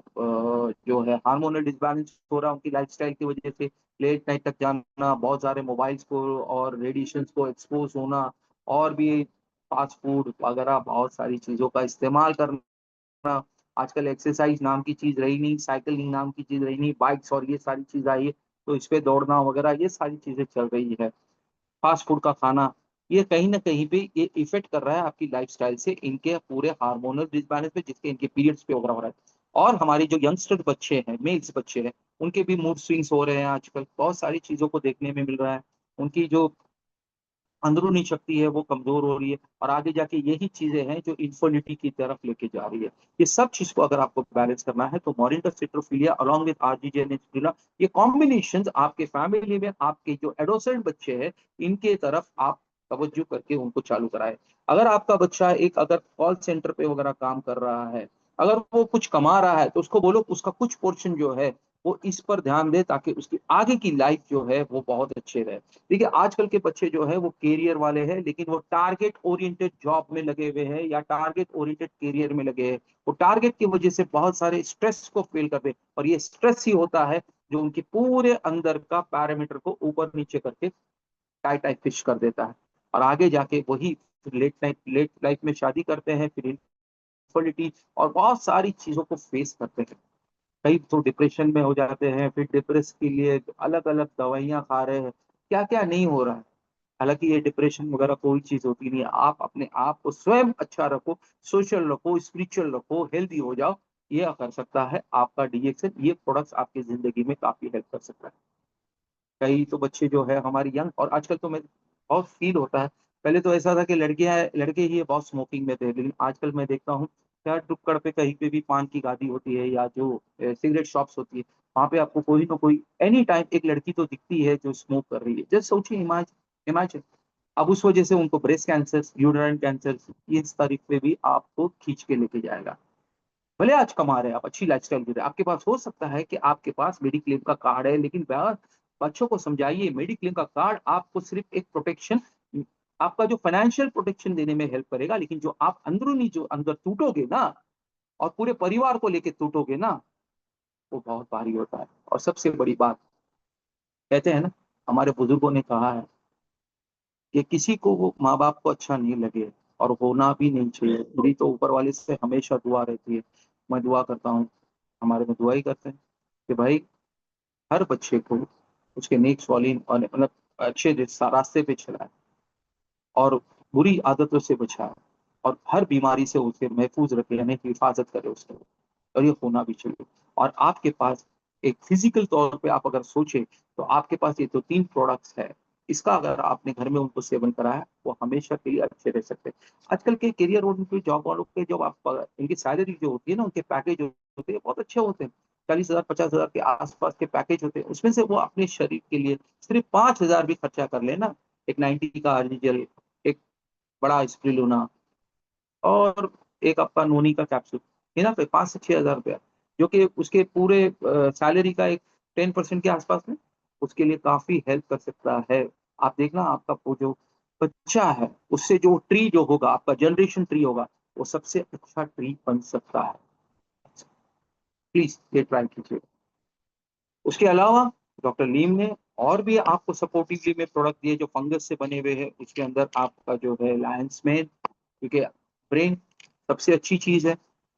जो है हार्मोनल डिसबैलेंस हो रहा है उनकी लाइफस्टाइल की वजह से। लेट नाइट तक जाना, बहुत सारे मोबाइल्स को और रेडिएशंस को एक्सपोज होना, और भी फास्ट फूड वगैरह बहुत सारी चीजों का इस्तेमाल करना। आजकल एक्सरसाइज नाम की चीज रही नहीं, साइकिलिंग नाम की चीज रही नहीं, बाइक्स और ये सारी चीज आई है, तो इस पे दौड़ना वगैरह ये सारी चीजें चल रही है। फास्ट फूड का खाना, ये कहीं ना कहीं पे ये इफेक्ट कर रहा है आपकी लाइफस्टाइल से, इनके पूरे हार्मोनल डिसबैलेंस पे, जिसके इनके पीरियड्स पे वगैरह हो रहा है। और हमारे जो यंगस्टर बच्चे हैं, मेल्स बच्चे हैं, उनके भी मूड स्विंग्स हो रहे हैं आजकल, बहुत सारी चीजों को देखने में मिल रहा है। उनकी जो अंदरूनी शक्ति है वो कमजोर हो रही है, और आगे जाके यही चीजें हैं जो इन्फर्टिलिटी की तरफ लेके जा रही है। ये सब चीज को अगर आपको बैलेंस करना है तो मोरिंडा सिट्रोफिलिया अलॉन्ग विद आरजीजेनेस्प्रिला, ये कॉम्बिनेशन आपके फैमिली में आपके जो एडोसेंट बच्चे हैं इनके तरफ आप तवज्जो करके उनको चालू कराए। अगर आपका बच्चा एक अगर कॉल सेंटर पे वगैरह काम कर रहा है, अगर वो कुछ कमा रहा है, तो उसको बोलो उसका कुछ पोर्शन जो है वो इस पर ध्यान दे, ताकि उसकी आगे की लाइफ जो है वो बहुत अच्छे रहे। देखिए आजकल के बच्चे जो है वो कैरियर वाले हैं, लेकिन वो टारगेट ओरिएंटेड जॉब में लगे हुए हैं या टारगेट ओरिएंटेड कैरियर में लगे हैं। वो टारगेट की वजह से बहुत सारे स्ट्रेस को फील करते हैं, और ये स्ट्रेस ही होता है जो उनके पूरे अंदर का पैरामीटर को ऊपर नीचे करके टाइट टाइट फिश कर देता है। और आगे जाके वही लेट लाइफ में शादी करते हैं, फिर इनफर्टिलिटी और बहुत सारी चीजों को फेस करते हैं। कई तो डिप्रेशन में हो जाते हैं, फिर डिप्रेस के लिए अलग अलग दवाइयां खा रहे हैं, क्या क्या नहीं हो रहा है। हालांकि ये डिप्रेशन वगैरह कोई चीज होती नहीं है। आप अपने आप को स्वयं अच्छा रखो, सोशल रखो, स्पिरिचुअल रखो, हेल्दी हो जाओ, ये कर सकता है आपका डीएक्सन। ये प्रोडक्ट्स आपकी जिंदगी में काफी हेल्प कर सकता है। कई तो बच्चे जो है हमारी यंग, और आजकल तो मैं बहुत फील होता है, पहले तो ऐसा था कि लड़कियां लड़के ही बहुत स्मोकिंग में थे, लेकिन आजकल मैं देखता हूँ क्या टुक्कड़ पे कहीं पे भी पान की गादी होती है या जो सिगरेट शॉप्स होती है, वहां पे आपको कोई ना कोई एनी टाइम एक लड़की तो दिखती है जो स्मोक कर रही है। जस्ट सोचिए, इमेजिन इमेजिन। अब उस वजह से उनको ब्रेस्ट कैंसर, यूरिन कैंसर, इस तारीख पे भी आपको खींच के लेके जाएगा। भले आज कमा रहे हैं आप, अच्छी लाइफस्टाइल जी रहे हैं, आपके पास हो सकता है कि आपके पास मेडिक्लेम का कार्ड है, लेकिन बच्चों को समझाइए मेडिक्लेम का कार्ड आपको सिर्फ एक प्रोटेक्शन, आपका जो फाइनेंशियल प्रोटेक्शन देने में हेल्प करेगा, लेकिन जो आप अंदरूनी जो अंदर टूटोगे ना, और पूरे परिवार को लेके टूटोगे ना, वो बहुत भारी होता है। और सबसे बड़ी बात, कहते हैं ना, हमारे बुजुर्गों ने कहा है कि किसी को वो माँ बाप को अच्छा नहीं लगे, और होना भी नहीं चाहिए। मेरी तो ऊपर वाले से हमेशा दुआ रहती है, मैं दुआ करता हूँ, हमारे में दुआ ही करते हैं कि भाई हर बच्चे को उसके नेक स्वालीन और मतलब अच्छे रास्ते पे चलाए, और बुरी आदतों से बचाए, और हर बीमारी से उसे महफूज रखे, यानी हिफाजत करे उसको। और ये होना भी चाहिए। और आपके पास एक फिजिकल तौर पे आप अगर सोचे, तो आपके पास ये तो 3 प्रोडक्ट्स है, इसका अगर आपने घर में उनको सेवन कराया, वो हमेशा के लिए अच्छे रह सकते हैं। आजकल के करियर और उनके जॉब वालों के, जब आप इनकी सैलरी जो होती है ना, उनके पैकेज होते हैं बहुत अच्छे होते हैं, 40,000 50,000 के आसपास के पैकेज होते हैं। उसमें से वो अपने शरीर के लिए सिर्फ 5,000 भी खर्चा कर लेना, एक 90 का अर्जिजल, एक बड़ा स्प्रिलुना, और एक आपका नोनी का कैप्सूल, इनफ है 5 से 6 हजार रुपया, जो कि उसके पूरे सैलरी का एक 10% के आसपास में उसके लिए काफी हेल्प कर सकता है। आप देखना, आपका वो जो बच्चा है, उससे जो ट्री जो होगा, आपका जनरेशन ट्री होगा, वो सबसे अच्छा ट्री बन सकता है। प्लीज ये ट्राई कीजिए। उसके अलावा डॉक्टर लीम ने और भी आपको सपोर्टिवली में प्रोडक्ट दिए जो फंगस से बने हुए हैं। उसके अंदर आपका जो है लायंस मैन, क्योंकि ब्रेन सबसे अच्छी चीज है,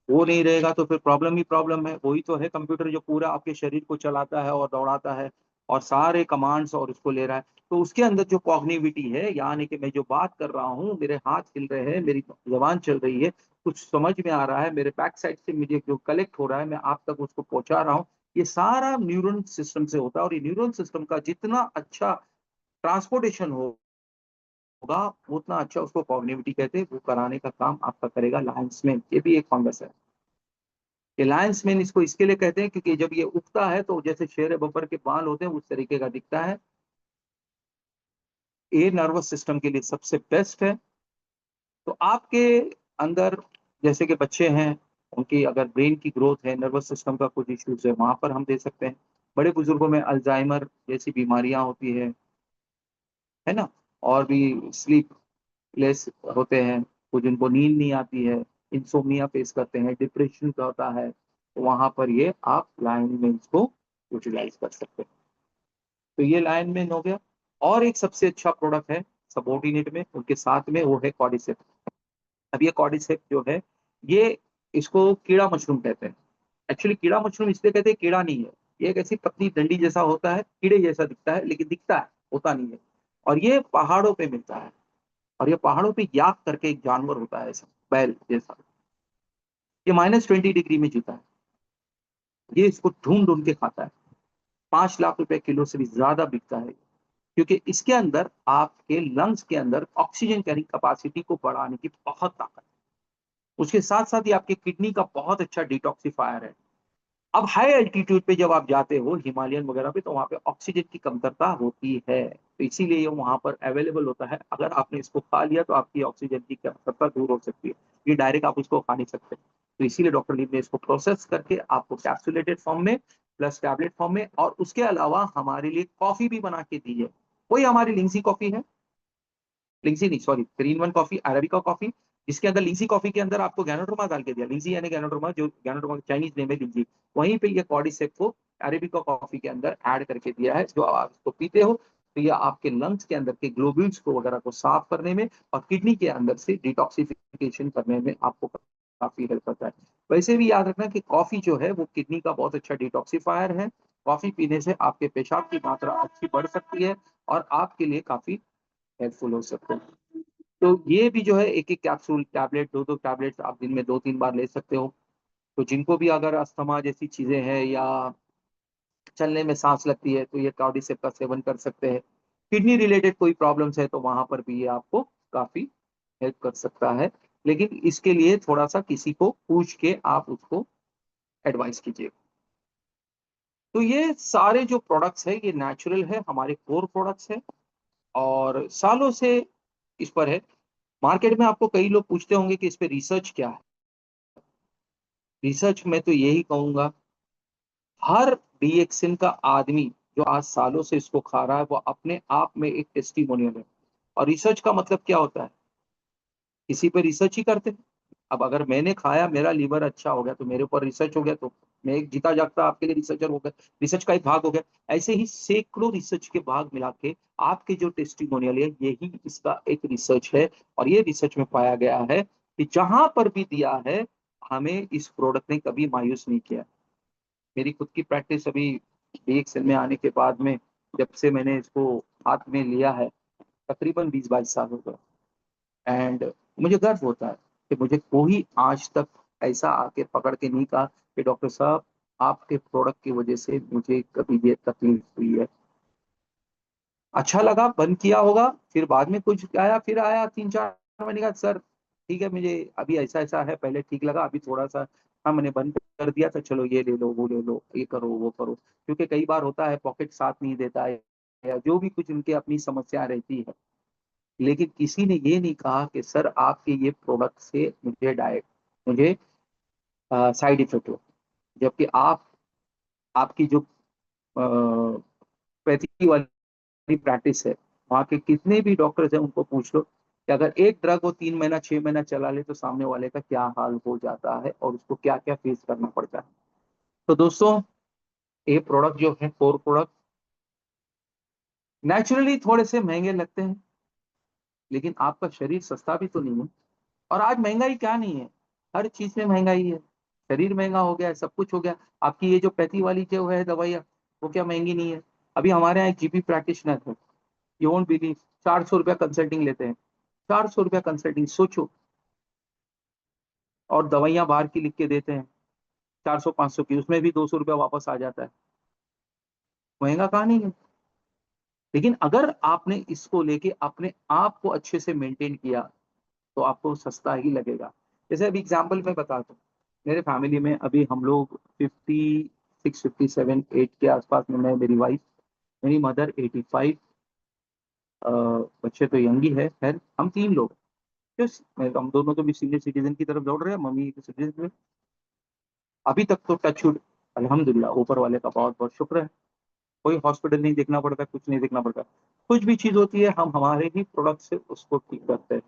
वो नहीं रहेगा तो फिर प्रॉब्लम ही प्रॉब्लम है। वही तो है कंप्यूटर जो पूरा आपके शरीर को चलाता है और दौड़ाता है, और सारे कमांड्स और उसको ले रहा है। तो उसके अंदर जो कॉग्निविटी है, यानी कि मैं जो बात कर रहा हूँ, मेरे हाथ हिल रहे हैं, मेरी जबान चल रही है, कुछ समझ में आ रहा है, मेरे बैक साइड से मुझे जो कलेक्ट हो रहा है, मैं आप तक उसको पहुंचा रहा हूँ, ये सारा न्यूरल सिस्टम से होता है। और ये न्यूरल सिस्टम का जितना अच्छा ट्रांसपोर्टेशन होगा, उतना अच्छा उसको कॉग्निविटी कहते हैं, वो कराने का काम आपका करेगा लायंसमैन। ये भी एक फंगस है। ये लायंसमैन इसको इसके लिए कहते हैं क्योंकि जब ये उगता है तो जैसे शेर बब्बर के बाल होते हैं, उस तरीके का दिखता है। ये नर्वस सिस्टम के लिए सबसे बेस्ट है। तो आपके अंदर जैसे कि बच्चे हैं, उनकी अगर ब्रेन की ग्रोथ है, नर्वस सिस्टम का कुछ इश्यूज है, वहां पर हम दे सकते हैं। बड़े बुजुर्गों में अल्जाइमर जैसी बीमारियां होती है ना, और भी स्लीप लेस होते हैं, कुछ जिनको नींद नहीं आती है, इंसोम्निया फेस करते हैं, डिप्रेशन का होता है, तो वहां पर ये आप लाइनमेंस को यूटिलाइज कर सकते हैं। तो ये लाइनमेन हो गया। और एक सबसे अच्छा प्रोडक्ट है सबॉर्डिनेट में उनके साथ में, वो है कॉर्डिसेप। अब ये कॉर्डिसेप जो है, ये इसको कीड़ा मशरूम कहते हैं। एक्चुअली कीड़ा मशरूम इसलिए कहते हैं, कीड़ा नहीं है, ये एक ऐसी पतली डंडी जैसा होता है, कीड़े जैसा दिखता है, लेकिन दिखता है, होता नहीं है। और ये पहाड़ों पे मिलता है। और ये पहाड़ों पे याक करके एक जानवर होता है, ऐसा बैल जैसा, ये -20 डिग्री में जीता है। ये इसको ढूंढ ढूंढ के खाता है। 5 लाख रुपए किलो से भी ज्यादा बिकता है, क्योंकि इसके अंदर आपके लंग्स के अंदर ऑक्सीजन कैरिंग कैपेसिटी को बढ़ाने की बहुत ताकत है। उसके साथ साथ ये आपके किडनी का बहुत अच्छा डिटॉक्सिफायर है। अब हाई एल्टीट्यूड पे जब आप जाते हो, हिमालयन वगैरह पे, तो वहां पे ऑक्सीजन की कमतरता होती है, तो इसीलिए ये वहां पर अवेलेबल होता है। अगर आपने इसको खा लिया तो आपकी ऑक्सीजन की कमतरता दूर हो सकती है। ये डायरेक्ट आप इसको खा नहीं सकते, तो इसीलिए डॉक्टर लीम ने इसको प्रोसेस करके आपको कैप्सुलेटेड फॉर्म में प्लस टैबलेट फॉर्म में, और उसके अलावा हमारे लिए कॉफी भी बना के दी है। वही हमारी लिंसी कॉफी है, लिंसी नहीं sorry, 3 in 1 coffee, arabica coffee, जिसके अंदर लिंसी कॉफी के अंदर आपको गैनोड्रोमा डाल के दिया। लिंसी यानी गैनोड्रोमा, जो गैनोड्रोमा चाइनीज नेम है लिंसी, वहीं पे ये कॉर्डिसेप को अरेबिका कॉफी के अंदर ऐड करके दिया है। जो आप इसको पीते हो, तो ये आपके लंग्स के अंदर के ग्लोब्यूल्स को वगैरह को साफ करने में और किडनी के अंदर से डिटॉक्सिफिकेशन करने में आपको काफी हेल्प करता है। वैसे भी याद रखना कि कॉफी जो है वो किडनी का बहुत अच्छा डिटॉक्सिफायर है। कॉफी पीने से आपके पेशाब की मात्रा अच्छी बढ़ सकती है, और आपके लिए काफी हेल्पफुल हो सकते हैं। तो ये भी जो है एक एक कैप्सूल टैबलेट, दो दो टैबलेट आप दिन में 2-3 बार ले सकते हो। तो जिनको भी अगर अस्थमा जैसी चीजें हैं या चलने में सांस लगती है तो ये कार्डिसेप का सेवन कर सकते हैं। किडनी रिलेटेड कोई प्रॉब्लम्स है तो वहां पर भी ये आपको काफी हेल्प कर सकता है। लेकिन इसके लिए थोड़ा सा किसी को पूछ के आप उसको एडवाइस कीजिए। तो ये सारे जो प्रोडक्ट्स है ये नेचुरल है, हमारे कोर प्रोडक्ट्स है और सालों से इस पर है। मार्केट में आपको कई लोग पूछते होंगे कि इस पे रिसर्च क्या है। रिसर्च में तो यही कहूंगा, हर डीएक्सिन का आदमी जो आज सालों से इसको खा रहा है वो अपने आप में एक टेस्टिमोनियल है। और रिसर्च का मतलब क्या होता है, किसी पे रिसर्च ही करते हैं। अब अगर मैंने खाया, मेरा लीवर अच्छा हो गया तो मेरे ऊपर रिसर्च हो गया, तो मैं एक जीता जागता आपके लिए रिसर्चर हो गया, रिसर्च का एक भाग हो गया। ऐसे ही सैकड़ों रिसर्च के भाग मिला के आपके जो टेस्टिमोनियल है यही इसका एक रिसर्च है। और ये रिसर्च में पाया गया है कि जहां पर भी दिया है हमें इस प्रोडक्ट ने कभी मायूस नहीं किया। मेरी खुद की प्रैक्टिस अभी डीएक्सएल में आने के बाद में, जब से मैंने इसको हाथ में लिया है, तकरीबन 20-22 साल हो गए। एंड मुझे गर्व होता है कि मुझे कोई आज तक ऐसा आके पकड़ के नहीं कहा कि डॉक्टर साहब आपके प्रोडक्ट की वजह से मुझे कभी ये तकलीफ हुई है। अच्छा लगा, बंद किया होगा, फिर बाद में कुछ आया, फिर आया 3-4 महीने का, सर ठीक है मुझे अभी ऐसा ऐसा है, पहले ठीक लगा अभी थोड़ा सा, हाँ मैंने बंद कर दिया था, चलो ये ले लो वो ले लो, ये करो वो करो। क्योंकि कई बार होता है पॉकेट साथ नहीं देता है या जो भी कुछ उनके अपनी समस्या रहती है। लेकिन किसी ने ये नहीं कहा कि सर आपके ये प्रोडक्ट से मुझे साइड इफेक्ट हो। जबकि आप आपकी जो पैथी वाली प्रैक्टिस है, वहाँ के कितने भी डॉक्टर्स हैं उनको पूछ लो कि अगर एक ड्रग को 3 महीना 6 महीना चला ले तो सामने वाले का क्या हाल हो जाता है और उसको क्या क्या फेस करना पड़ता है। तो दोस्तों, ये प्रोडक्ट जो है कोर प्रोडक्ट नेचुरली थोड़े से महंगे लगते हैं, लेकिन आपका शरीर सस्ता भी तो नहीं है। और आज महंगाई क्या नहीं है, हर चीज में महंगाई है। शरीर महंगा हो गया है, सब कुछ हो गया। आपकी ये जो पैथी वाली जो है दवाइयाँ, वो क्या महंगी नहीं है। अभी हमारे यहाँ एक जीपी प्रैक्टिशनर है, यू वोंट बिलीव, 400 रुपया कंसल्टिंग लेते हैं। 400 रुपया कंसल्टिंग, सोचो। और दवाइयाँ बाहर की लिख के देते हैं 400-500 की, उसमें भी 200 रुपया वापस आ जाता है। महंगा कहाँ नहीं है। लेकिन अगर आपने इसको लेके अपने आप को अच्छे से मेंटेन किया तो आपको सस्ता ही लगेगा। जैसे अभी एग्जाम्पल मैं बताता हूँ, मेरे फैमिली में अभी हम लोग 56, 57, 8 के आसपास में, मैं, मेरी वाइफ, मेरी मदर 85, बच्चे तो यंग ही है। खैर हम 3 लोग हम दोनों तो भी सीनियर सिटीजन की तरफ दौड़ रहे हैं, मम्मी सिटीजन। अभी तक तो टचवुड अल्हम्दुलिल्लाह ऊपर वाले का बहुत बहुत शुक्र है, कोई हॉस्पिटल नहीं देखना पड़ता, कुछ नहीं देखना पड़ता। कुछ भी चीज होती है हम हमारे ही प्रोडक्ट से उसको ठीक करते हैं।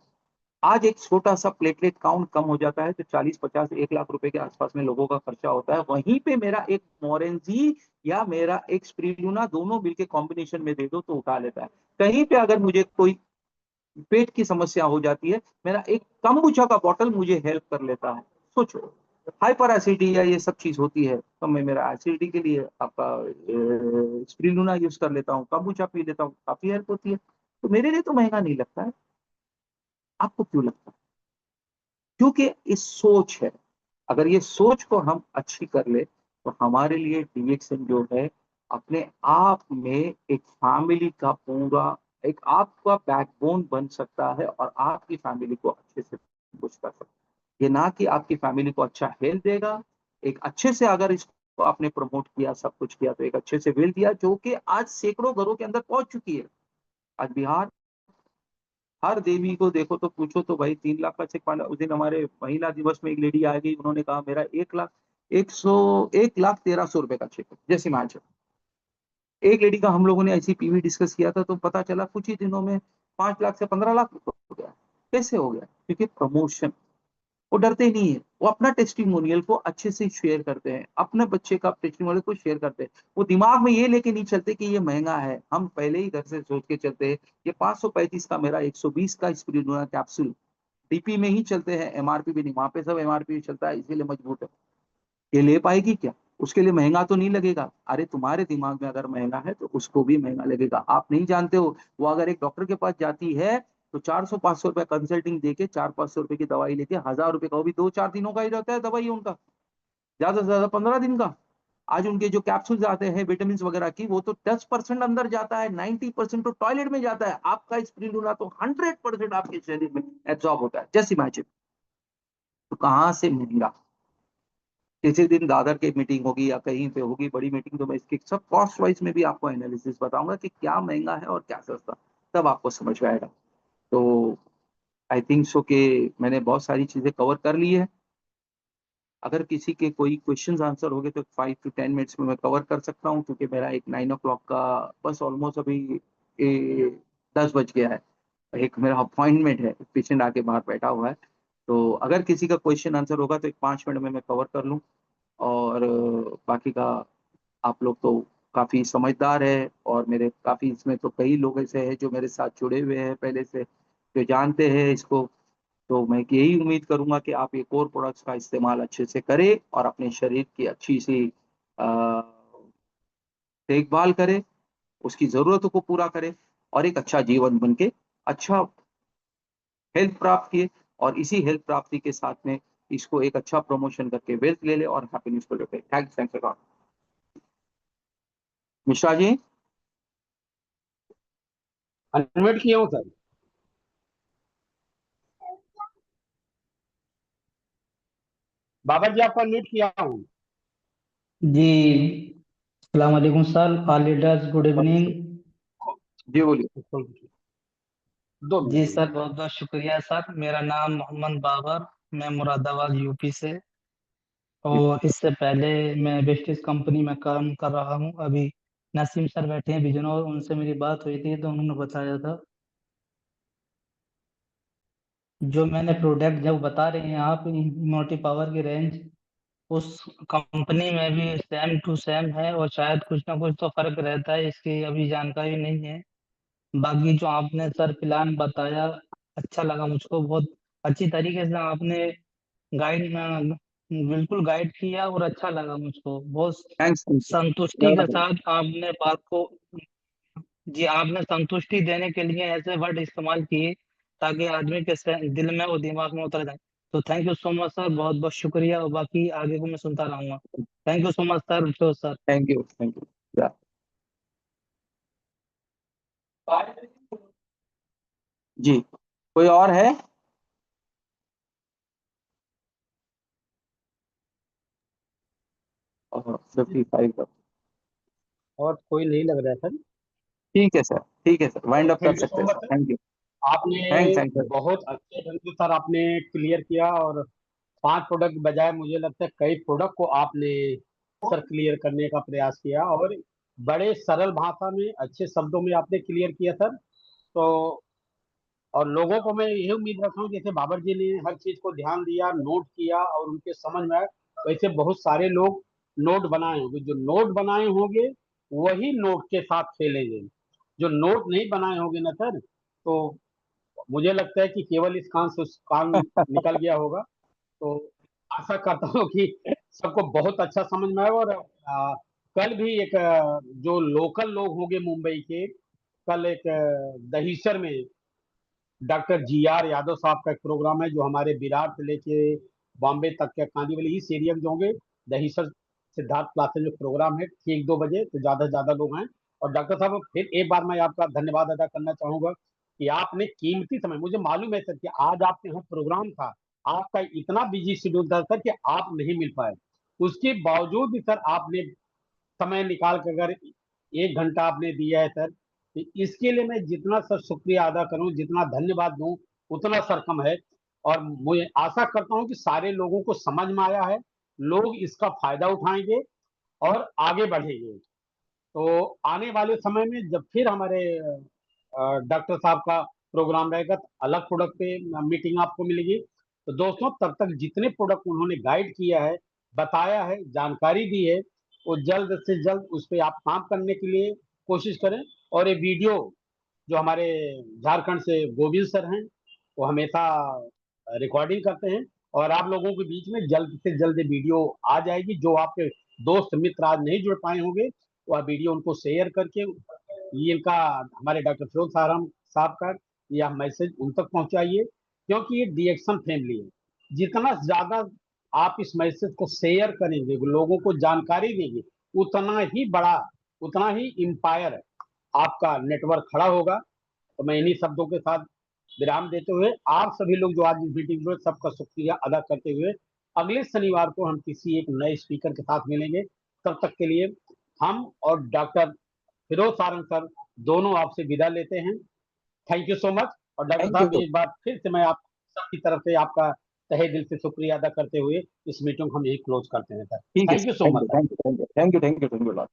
आज एक छोटा सा प्लेटलेट काउंट कम हो जाता है तो 40-50-1 लाख रुपए के आसपास में लोगों का खर्चा होता है। वहीं पे मेरा एक मोरेंजी या मेरा एक स्प्रिलूना दोनों मिलके कॉम्बिनेशन में दे दो तो उठा लेता है। कहीं पे अगर मुझे कोई पेट की समस्या हो जाती है, मेरा एक कम्बुचा का बॉटल मुझे हेल्प कर लेता है। सोचो, हाइपर एसिडिटी या ये सब चीज होती है तो मैं मेरा एसिडिटी के लिए आपका स्प्रिलूना यूज कर लेता हूँ, कम्बुचा पी लेता हूँ, काफी हेल्प होती है। तो मेरे लिए तो महंगा नहीं लगता है। आपको क्यों लगता है? क्योंकि इस सोच है। अगर ये सोच को हम अच्छी कर ले तो हमारे लिए डीएक्सएन जो है अपने आप में एक फैमिली का पूरा, एक आपका बैकबोन बन सकता है और आपकी फैमिली को अच्छे से पुश कर सकता है। ये ना कि आपकी फैमिली को अच्छा हेल्थ देगा, एक अच्छे से अगर इसको आपने प्रमोट किया, सब कुछ किया, तो एक अच्छे से वेल दिया जो कि आज सैकड़ों घरों के अंदर पहुंच चुकी है। आज बिहार हर देवी को देखो तो पूछो तो भाई 3 लाख का चेक पाना। उस दिन हमारे महिला दिवस में एक लेडी आ गई, उन्होंने कहा मेरा 1,13,000 रुपए का चेक है। जैसे मान एक लेडी का हम लोगों ने ऐसी पीवी डिस्कस किया था तो पता चला कुछ ही दिनों में 5 लाख से 15 लाख हो गया। कैसे हो गया? क्योंकि प्रमोशन। वो डरते नहीं है, वो अपना टेस्टिमोनियल को अच्छे से शेयर करते हैं, अपने बच्चे का टेस्टिमोनियल को शेयर करते हैं। वो दिमाग में ये लेके नहीं चलते कि ये महंगा है। हम पहले ही घर से सोच के चलते हैं ये 535 का, मेरा 120 का स्पिरिडोना कैप्सूल डीपी में ही चलते हैं, एमआरपी भी नहीं, वहां पे सब एमआरपी चलता है, इसीलिए मजबूत है। ये ले पाएगी क्या? उसके लिए महंगा तो नहीं लगेगा। अरे तुम्हारे दिमाग में अगर महंगा है तो उसको भी महंगा लगेगा। आप नहीं जानते हो, वो अगर एक डॉक्टर के पास जाती है तो 400-500 रुपए कंसल्टिंग देके 400-500 रुपए की दवाई लेके 1000 रुपए का, वो भी 2-4 दिनों का ही रहता है दवाई उनका, ज्यादा से ज्यादा 15 दिन का। आज उनके जो कैप्सूल्स आते हैं विटामिन वगैरह की, वो तो 10% अंदर जाता है, 90% तो टॉयलेट में जाता है। आपका स्प्रिरुला तो 100% आपके शरीर में एब्जॉर्ब होता है, जस्ट इमेजिन। तो कहाँ से मिलेगा? किसी दिन दादर की मीटिंग होगी या कहीं पे होगी बड़ी मीटिंग, तो मैं इसके सब कॉस्ट वाइज में भी आपको एनालिसिस बताऊंगा कि क्या महंगा है और क्या सस्ता, तब आपको समझ में आएगा। तो आई थिंक सो कि मैंने बहुत सारी चीजें कवर कर ली है। अगर किसी के कोई क्वेश्चंस आंसर हो गए तो 5 to 10 मिनट्स में मैं कवर कर सकता हूँ, क्योंकि मेरा एक 9 o'clock का बस ऑलमोस्ट अभी 10 बज गया है, एक मेरा अपॉइंटमेंट है, पेशेंट आके बाहर बैठा हुआ है। तो अगर किसी का क्वेश्चन आंसर होगा तो एक 5 मिनट में मैं कवर कर लूँ। और बाकी का आप लोग तो काफी समझदार है, और मेरे काफी इसमें तो कई लोग ऐसे हैं जो मेरे साथ जुड़े हुए हैं पहले से, जो जानते हैं इसको। तो मैं यही उम्मीद करूंगा कि आप ये कोर प्रोडक्ट्स का इस्तेमाल अच्छे से करें और अपने शरीर की अच्छी सी अ, देखभाल करें, उसकी जरूरतों को पूरा करें, और एक अच्छा जीवन बन के अच्छा हेल्थ प्राप्त किए, और इसी हेल्थ प्राप्ति के साथ में इसको एक अच्छा प्रमोशन करके वेल्थ ले ले और हैप्पीनेस को लेते। Thanks, thanks a lot. Mishra ji. Unmute किया हूँ सर। बाबा जी आपको अनम्यूट किया हूँ। जी। अस्सलाम वालेकुम sir, all leaders good evening. जी बोलिए। 2 मिनट जी 2 मिनट। सर, बहुत बहुत शुक्रिया सर। मेरा नाम मोहम्मद बाबर, मैं मुरादाबाद यूपी से, जी। और इससे पहले मैं वेस्टिज कंपनी में काम कर रहा हूँ। अभी नसीम सर बैठे हैं बिजनौर, उनसे मेरी बात हुई थी तो उन्होंने बताया था जो मैंने प्रोडक्ट जब बता रहे हैं आप, इम्यूनिटी पावर की रेंज उस कंपनी में भी सेम टू सेम है, और शायद कुछ ना कुछ तो फर्क रहता है, इसकी अभी जानकारी नहीं है। बाकी जो आपने सर प्लान बताया, अच्छा लगा मुझको, बहुत अच्छी तरीके से आपने गाइड बिल्कुल गाइड किया, और अच्छा लगा मुझको बहुत। थैंक्स, थैंक संतुष्टि के यू। साथ आपने बात को, जी आपने संतुष्टि देने के लिए ऐसे वर्ड इस्तेमाल किए ताकि आदमी के दिल में और दिमाग में उतर जाए। तो thank you so much sir, बहुत बहुत शुक्रिया, और बाकी आगे को मैं सुनता रहूंगा। Thank you so much sir, जो sir. Thank you, thank you. जी, कोई और है? 55 का। और कोई नहीं लग रहा है सर। ठीक है सर, ठीक है सर, वाइंड अप कर थैंक यू सकते सो हैं much sir. Sir. Thank you. आपने थैंक्स सर। बहुत अच्छे ढंग से सर आपने क्लियर किया, और 5 प्रोडक्ट बजाय मुझे लगता है कई प्रोडक्ट को आपने सर क्लियर करने का प्रयास किया, और बड़े सरल भाषा में अच्छे शब्दों में आपने क्लियर किया सर। तो और लोगों को मैं यही उम्मीद रखता हूँ, जैसे बाबर जी ने हर चीज को ध्यान दिया, नोट किया और उनके समझ में आया, वैसे बहुत सारे लोग नोट बनाए होंगे। जो नोट बनाए होंगे वही नोट के साथ खेलेंगे। जो नोट नहीं बनाए होंगे ना सर, तो मुझे लगता है कि केवल इस कान से उस कान निकल गया होगा। तो आशा करता हूँ कि सबको बहुत अच्छा समझ में आए। और कल भी एक जो लोकल लोग होंगे मुंबई के, कल एक दहीसर में डॉक्टर जी आर यादव साहब का एक प्रोग्राम है, जो हमारे विराट से लेके बॉम्बे तक के कांदीवली इस एरिया में जो होंगे, दहीसर सिद्धार्थ प्लाजा जो प्रोग्राम है ठीक 2 बजे, तो ज्यादा से ज्यादा लोग हैं। और डॉक्टर साहब फिर एक बार मैं आपका धन्यवाद अदा करना चाहूंगा कि आपने कीमती समय, मुझे मालूम है सर कि आज आपके यहाँ प्रोग्राम था, आपका इतना बिजी शेड्यूल था सर कि आप नहीं मिल पाए, उसके बावजूद भी सर आपने समय निकाल कर अगर 1 घंटा आपने दिया है सर, तो इसके लिए मैं जितना सर शुक्रिया अदा करूं, जितना धन्यवाद दूं, उतना सर कम है। और मुझे आशा करता हूं कि सारे लोगों को समझ में आया है, लोग इसका फायदा उठाएंगे और आगे बढ़ेंगे। तो आने वाले समय में जब फिर हमारे डॉक्टर साहब का प्रोग्राम रहेगा, तो अलग प्रोडक्ट पे मीटिंग आपको मिलेगी। तो दोस्तों, तब तक जितने प्रोडक्ट उन्होंने गाइड किया है, बताया है, जानकारी दी है, वो जल्द से जल्द उस पर आप काम करने के लिए कोशिश करें। और ये वीडियो जो हमारे झारखंड से गोविंद सर हैं, वो हमेशा रिकॉर्डिंग करते हैं, और आप लोगों के बीच में जल्द से जल्द वीडियो आ जाएगी, जो आपके दोस्त मित्र आज नहीं जुड़ पाए होंगे, वह वीडियो उनको शेयर करके ये इनका, हमारे डॉक्टर फिरोज साहब का यह मैसेज उन तक पहुंचाइए, क्योंकि ये डीएक्शन फैमिली है। जितना ज्यादा आप इस मैसेज को शेयर करेंगे, लोगों को जानकारी देंगे, उतना ही बड़ा, उतना ही एम्पायर आपका नेटवर्क खड़ा होगा। तो मैं इन्हीं शब्दों के साथ विराम देते हुए आप सभी लोग जो आज इस मीटिंग में, सबका शुक्रिया अदा करते हुए अगले शनिवार को हम किसी एक नए स्पीकर के साथ मिलेंगे। तब तक के लिए हम और डॉक्टर फिरोज सारंग सर दोनों आपसे विदा लेते हैं। Thank you so much. और डॉक्टर Thank साहब you. एक बार फिर से मैं आप सबकी तरफ से आपका तहे दिल से शुक्रिया अदा करते हुए इस मीटिंग को हम यही क्लोज करते हैं सर। ठीक है thank you sir, so thank much you, sir. Thank you, thank you, thank you, thank you, thank you lot.